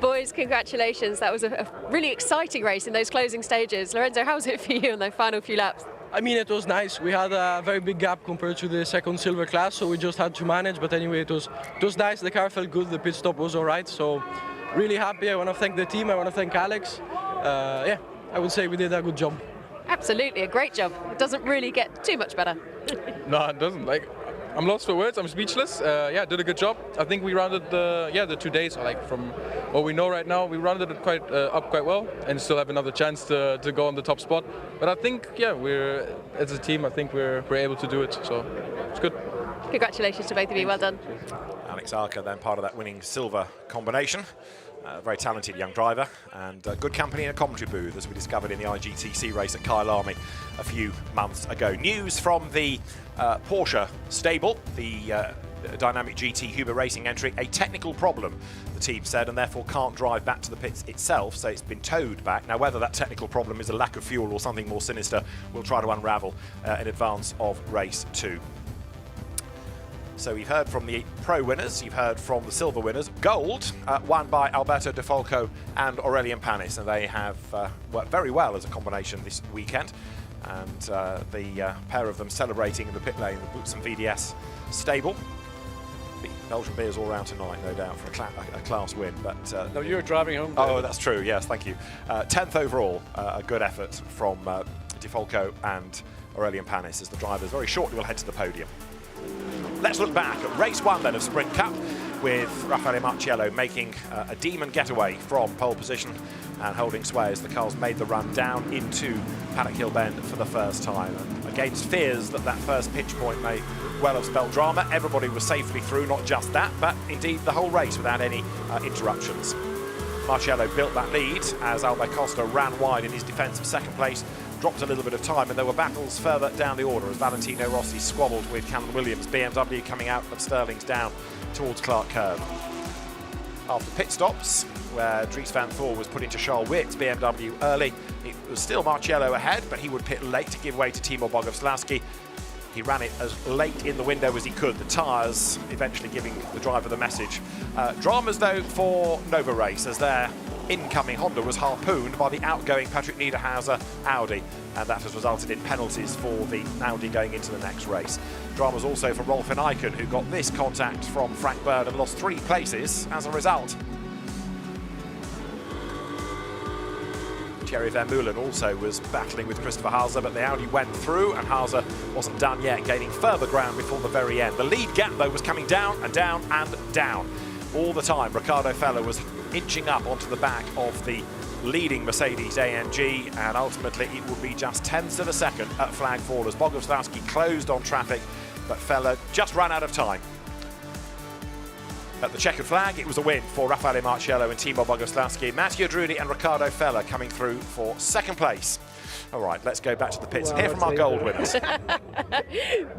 Boys, congratulations. That was a really exciting race in those closing stages. Lorenzo, how was it for you in the final few laps? I mean, it was nice. We had a very big gap compared to the second silver class, so we just had to manage. But anyway, it was nice. The car felt good. The pit stop was all right. So really happy. I want to thank the team. I want to thank Alex. Yeah, I would say we did a good job. Absolutely, a great job. It doesn't really get too much better. No, it doesn't. Like, I'm lost for words. I'm speechless. Yeah, did a good job. I think we rounded the 2 days. Like, from what we know right now, we rounded it quite well, and still have another chance to go on the top spot. But I think, yeah, we're as a team. I think we're able to do it. So it's good. Congratulations to both of you. Well done. Alex Arca then part of that winning silver combination. Very talented young driver, and good company in a commentary booth, as we discovered in the IGTC race at Kyalami a few months ago. News from the Porsche stable, the Dynamic GT Huber Racing entry, a technical problem, the team said, and therefore can't drive back to the pits itself, so it's been towed back. Now, whether that technical problem is a lack of fuel or something more sinister, we'll try to unravel in advance of race 2. So we've heard from the pro winners, you've heard from the silver winners. Gold won by Alberto De Falco and Aurelian Panis, and they have worked very well as a combination this weekend. And the pair of them celebrating in the pit lane, the Boots and VDS stable. Belgian beers all round tonight, no doubt, for a class win. But no, you're driving home. Oh, that's true. Yes, thank you. 10th overall, a good effort from De Falco and Aurelian Panis, as the drivers very shortly will head to the podium. Let's look back at race 1 then of Sprint Cup, with Raffaele Marciello making a demon getaway from pole position and holding sway as the cars made the run down into Paddock Hill Bend for the first time. And against fears that first pitch point may well have spelled drama, everybody was safely through, not just that, but indeed the whole race without any interruptions. Marcello built that lead as Albert Costa ran wide in his defence of second place, dropped a little bit of time, and there were battles further down the order as Valentino Rossi squabbled with Callum Williams. BMW coming out of Sterling's down towards Clark Curve. After pit stops, where Dries van Thor was put into Charles Witt's BMW early, it was still Marcello ahead, but he would pit late to give way to Timo Boguslavski. He ran it as late in the window as he could, the tyres eventually giving the driver the message. Dramas though for Nova Race, as their incoming Honda was harpooned by the outgoing Patrick Niederhauser Audi, and that has resulted in penalties for the Audi going into the next race. Dramas also for Rolf van Eiken, who got this contact from Frank Bird and lost 3 places as a result. Thierry Vermeulen also was battling with Christopher Hauser, but the Audi went through and Hauser wasn't done yet, gaining further ground before the very end. The lead gap though was coming down and down and down all the time. Riccardo Feller was inching up onto the back of the leading Mercedes AMG, and ultimately it would be just tenths of a second at flag fall as Boguslavski closed on traffic, but Feller just ran out of time. At the checkered flag, it was a win for Raffaele Marciello and Timo Boguslavski. Matteo Drudi and Riccardo Feller coming through for second place. All right, let's go back to the pits and hear from our gold winners.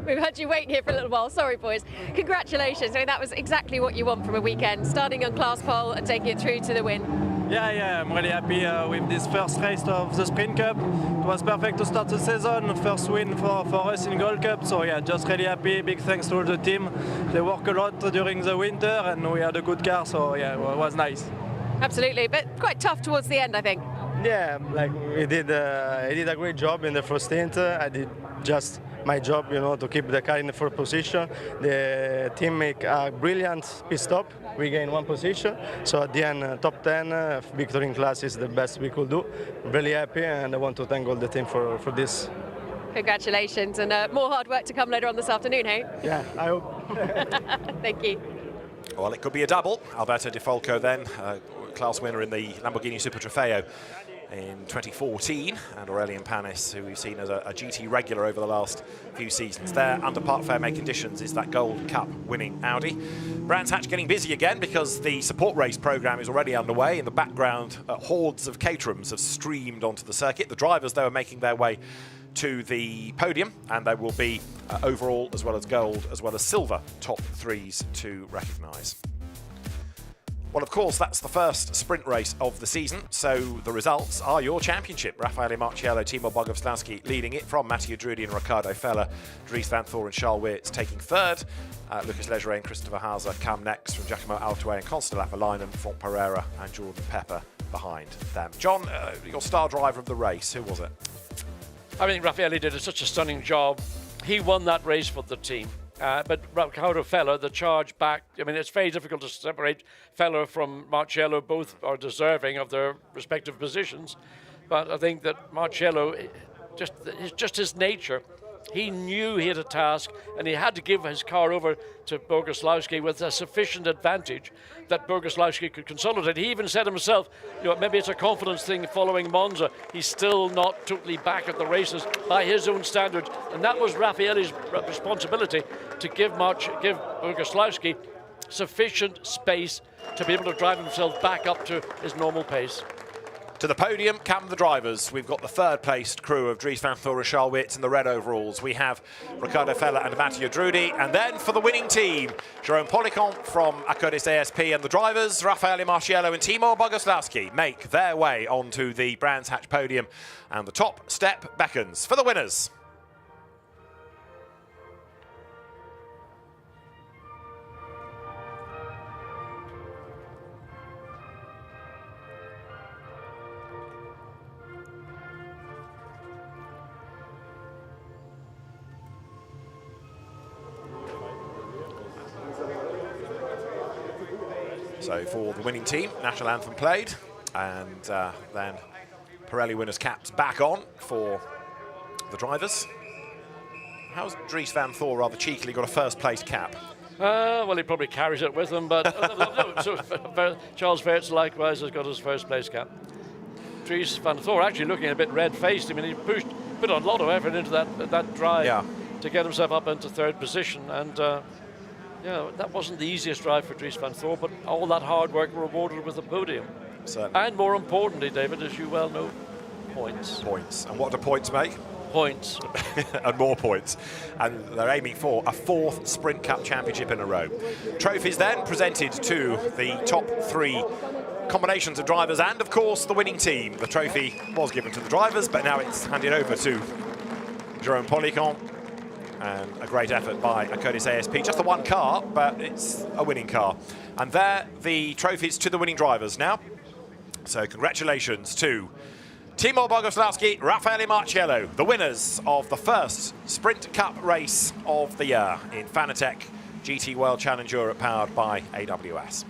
We've had you wait here for a little while. Sorry, boys. Congratulations. I mean, that was exactly what you want from a weekend, starting on class pole and taking it through to the win. Yeah, I'm really happy with this first race of the Sprint Cup. It was perfect to start the season, first win for us in Gold Cup, so yeah, just really happy. Big thanks to all the team. They work a lot during the winter and we had a good car, so yeah, it was nice. Absolutely, but quite tough towards the end, I think. Yeah, like I did a great job in the first stint. I did just my job, you know, to keep the car in the fourth position. The team make a brilliant pit stop. We gained 1 position. So at the end, top 10, victory in class is the best we could do. Really happy, and I want to thank all the team for this. Congratulations, and more hard work to come later on this afternoon, hey? Yeah, I hope. Thank you. Well, it could be a double. Alberto De Falco then, class winner in the Lamborghini Super Trofeo in 2014, and Aurelian Panis, who we've seen as a GT regular over the last few seasons. There, under part fairway conditions, is that Gold Cup winning Audi. Brands Hatch getting busy again because the support race programme is already underway. In the background, hordes of Caterhams have streamed onto the circuit. The drivers, though, are making their way to the podium, and there will be overall, as well as gold, as well as silver top 3s to recognise. Well, of course, that's the first sprint race of the season, so the results are your championship. Raffaele Marciello, Timo Boguslavski leading it from Matteo Drudi and Riccardo Feller. Dries van Thor and Charles Wirtz taking third. Lucas Leggeret and Christopher Hauser come next from Giacomo Altuve and Constantine Lapalainen, Franck Pereira and Jordan Pepper behind them. John, your star driver of the race, who was it? I think Raffaele did such a stunning job. He won that race for the team. But Riccardo Feller, the charge back, I mean, it's very difficult to separate Feller from Marciello. Both are deserving of their respective positions. But I think that Marciello, just his nature, he knew he had a task and he had to give his car over to Boguslavski with a sufficient advantage that Boguslavski could consolidate. He even said himself, you know, maybe it's a confidence thing following Monza. He's still not totally back at the races by his own standards. And that was Raffaele's responsibility, to give Boguslavski sufficient space to be able to drive himself back up to his normal pace. To the podium come the drivers. We've got the third-placed crew of Dries van Thor and Charles Wirtz in the red overalls. We have Riccardo Feller and Matteo Drudi. And then for the winning team, Jérôme Policon from Acodis ASP, and the drivers, Raffaele Marciello and Timo Boguslavski, make their way onto the Brands Hatch podium. And the top step beckons for the winners. So for the winning team, national anthem played, and then Pirelli winners' caps back on for the drivers. How's Dries van Thor rather cheekily got a first-place cap? Well, he probably carries it with him, but Charles Wirtz likewise has got his first-place cap. Dries van Thor actually looking a bit red-faced. I mean, he put a lot of effort into that drive to get himself up into third position, and yeah, that wasn't the easiest drive for Dries van Thor, but all that hard work rewarded with the podium. certainly. And more importantly, David, as you well know, points. Points. And what do points make? Points. And more points. And they're aiming for a 4th Sprint Cup championship in a row. Trophies then presented to the top 3 combinations of drivers and, of course, the winning team. The trophy was given to the drivers, but now it's handed over to Jerome Policon. And a great effort by a Curtis ASP. Just the one car, but it's a winning car. And there, the trophies to the winning drivers now. So congratulations to Timo Boguslavski, Raffaele Marciello, the winners of the first Sprint Cup race of the year in Fanatec GT World Challenge Europe, powered by AWS.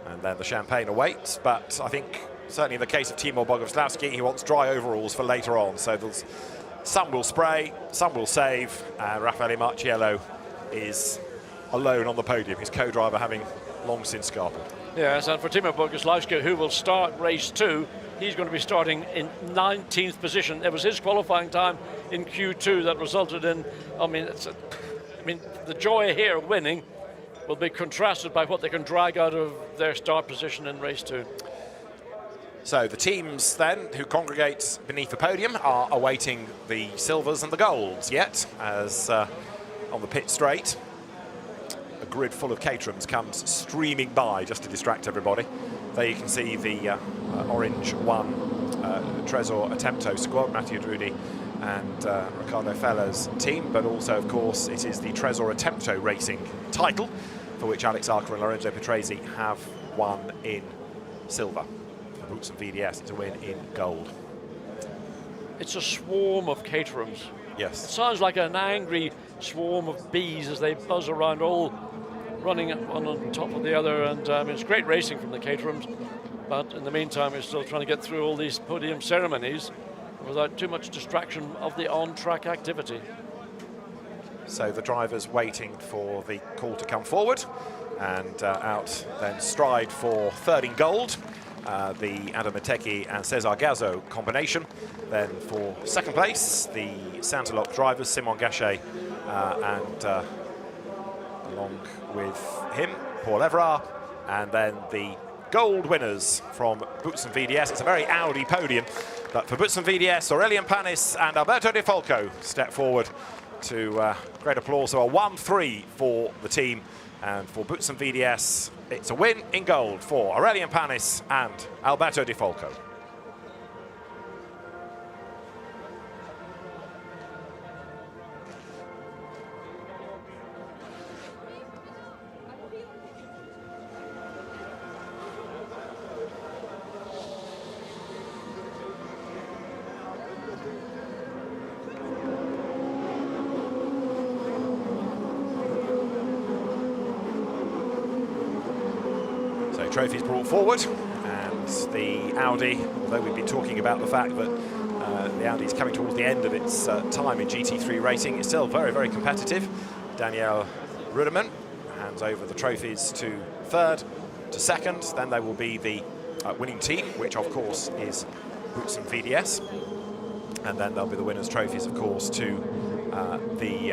And then the champagne awaits, but I think certainly in the case of Timo Boguslavski, he wants dry overalls for later on. So there's some will spray, some will save. Raffaele Marciello is alone on the podium, his co-driver having long since scarpered. Yes, and for Timo Boguslavski, who will start race 2, he's going to be starting in 19th position. It was his qualifying time in Q2 that resulted in, I mean, the joy here of winning will be contrasted by what they can drag out of their start position in race 2. So the teams then who congregate beneath the podium are awaiting the silvers and the golds yet, as on the pit straight a grid full of Caterhams comes streaming by just to distract everybody. There you can see the orange 1 Tresor Attempto squad, Matteo Drudi and Riccardo Feller's team, but also of course it is the Tresor Attempto Racing title, for which Alex Arca and Lorenzo Petresi have won in silver. Boots and VDS, it's a win in gold. It's a swarm of Caterhams. Yes. It sounds like an angry swarm of bees as they buzz around, all running one on top of the other. And it's great racing from the Caterhams, but in the meantime, we're still trying to get through all these podium ceremonies without too much distraction of the on-track activity. So the drivers waiting for the call to come forward, and out then stride for 3rd in gold. The Adam Matecki and Cesar Gazzo combination. Then for 2nd place, the Santalok drivers, Simon Gachet and along with him, Paul Everard. And then the gold winners from Boots and VDS. It's a very Audi podium, but for Boots and VDS, Aurelian Panis and Alberto De Falco step forward to great applause. So a 1-3 for the team. And for Boots and VDS, it's a win in gold for Aurelian Panis and Alberto De Falco. Trophies brought forward, and the Audi, although we've been talking about the fact that the Audi is coming towards the end of its time in GT3 racing, it's still very, very competitive. Daniel Ruderman hands over the trophies to 3rd, to 2nd, then there will be the winning team, which of course is Boots and VDS, and then there'll be the winners' trophies, of course, to the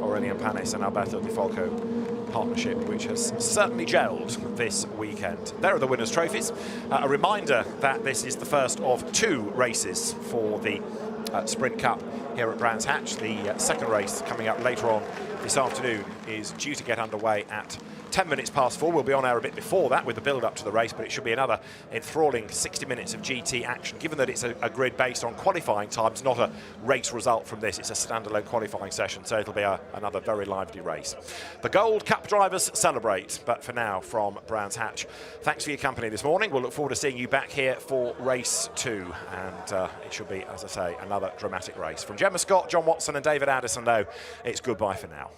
Aurelian Panis and Alberto De Falco partnership, which has certainly gelled this weekend. There are the winners' trophies. A reminder that this is the first of 2 races for the Sprint Cup here at Brands Hatch. The 2nd race coming up later on this afternoon is due to get underway at 10 minutes past 4. We'll be on air a bit before that with the build-up to the race, but it should be another enthralling 60 minutes of GT action, given that it's a grid based on qualifying times, not a race result from this. It's a standalone qualifying session, so it'll be another very lively race. The Gold Cup drivers celebrate, but for now, from Brands Hatch, thanks for your company this morning. We'll look forward to seeing you back here for race 2, and it should be, as I say, another dramatic race. From Gemma Scott, John Watson and David Addison, though, it's goodbye for now.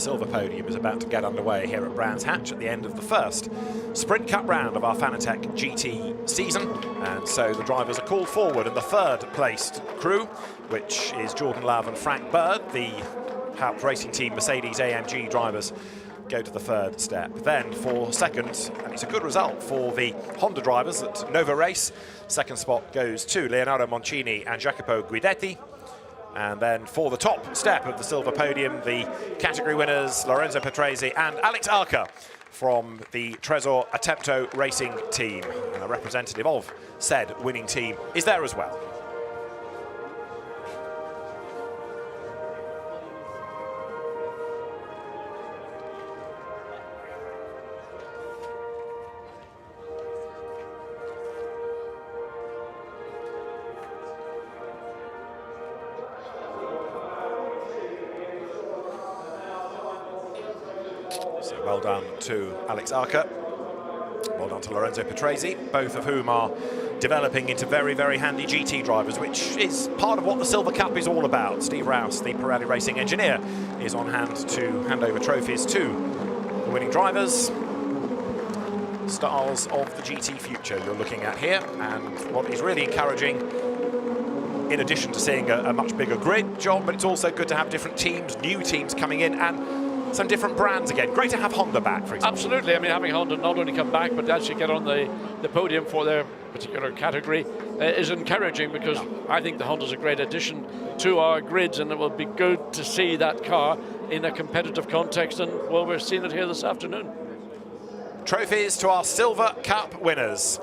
silver podium is about to get underway here at Brands Hatch at the end of the first Sprint Cup round of our Fanatec GT season. And so the drivers are called forward, and the third placed crew, which is Jordan Love and Frank Bird, the Haupt Racing Team Mercedes-AMG drivers, go to the third step. Then for second, and it's a good result for the Honda drivers at Nova Race, second spot goes to Leonardo Moncini and Jacopo Guidetti. And then for the top step of the silver podium, the category winners Lorenzo Petresi and Alex Arca from the Tresor Attempto Racing team. And a representative of said winning team is there as well. So well done to Alex Arca, well done to Lorenzo Petresi, both of whom are developing into very, very handy GT drivers, which is part of what the Silver Cup is all about. Steve Rouse, the Pirelli Racing engineer, is on hand to hand over trophies to the winning drivers. Stars of the GT future you're looking at here, and what is really encouraging, in addition to seeing a much bigger grid job, but it's also good to have different teams, new teams coming in, and some different brands again. Great to have Honda back, for example. Absolutely. I mean, having Honda not only come back, but actually get on the podium for their particular category is encouraging, because I think the Honda's a great addition to our grids, and it will be good to see that car in a competitive context, and well, we're seeing it here this afternoon. Trophies to our Silver Cup winners.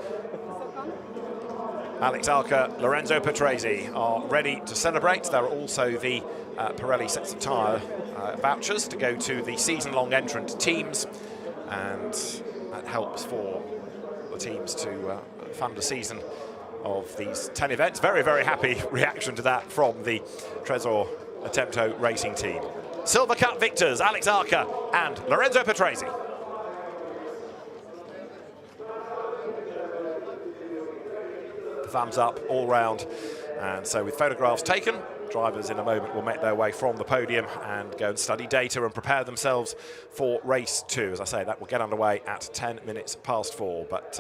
Alex Arca, Lorenzo Petresi are ready to celebrate. There are also the Pirelli sets of tyre vouchers to go to the season-long entrant teams, and that helps for the teams to fund a season of these 10 events. Very, very happy reaction to that from the Tresor Attempto Racing team. Silver Cup victors, Alex Arca and Lorenzo Petresi. Thumbs up all round, and so with photographs taken, drivers in a moment will make their way from the podium and go and study data and prepare themselves for race 2. As I say, that will get underway at 10 minutes past 4, but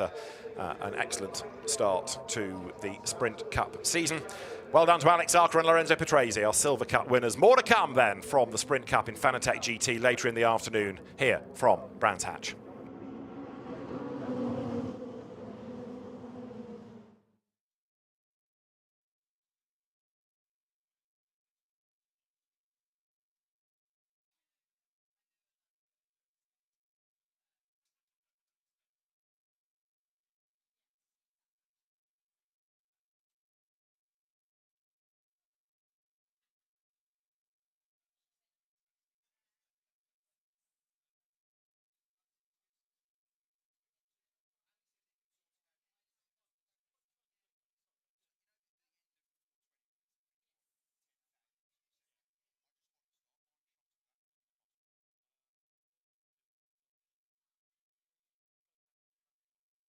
an excellent start to the Sprint Cup season. Well done to Alex Arca and Lorenzo Petresi, our Silver Cup winners. More to come then from the Sprint Cup in Fanatec GT later in the afternoon here from Brands Hatch.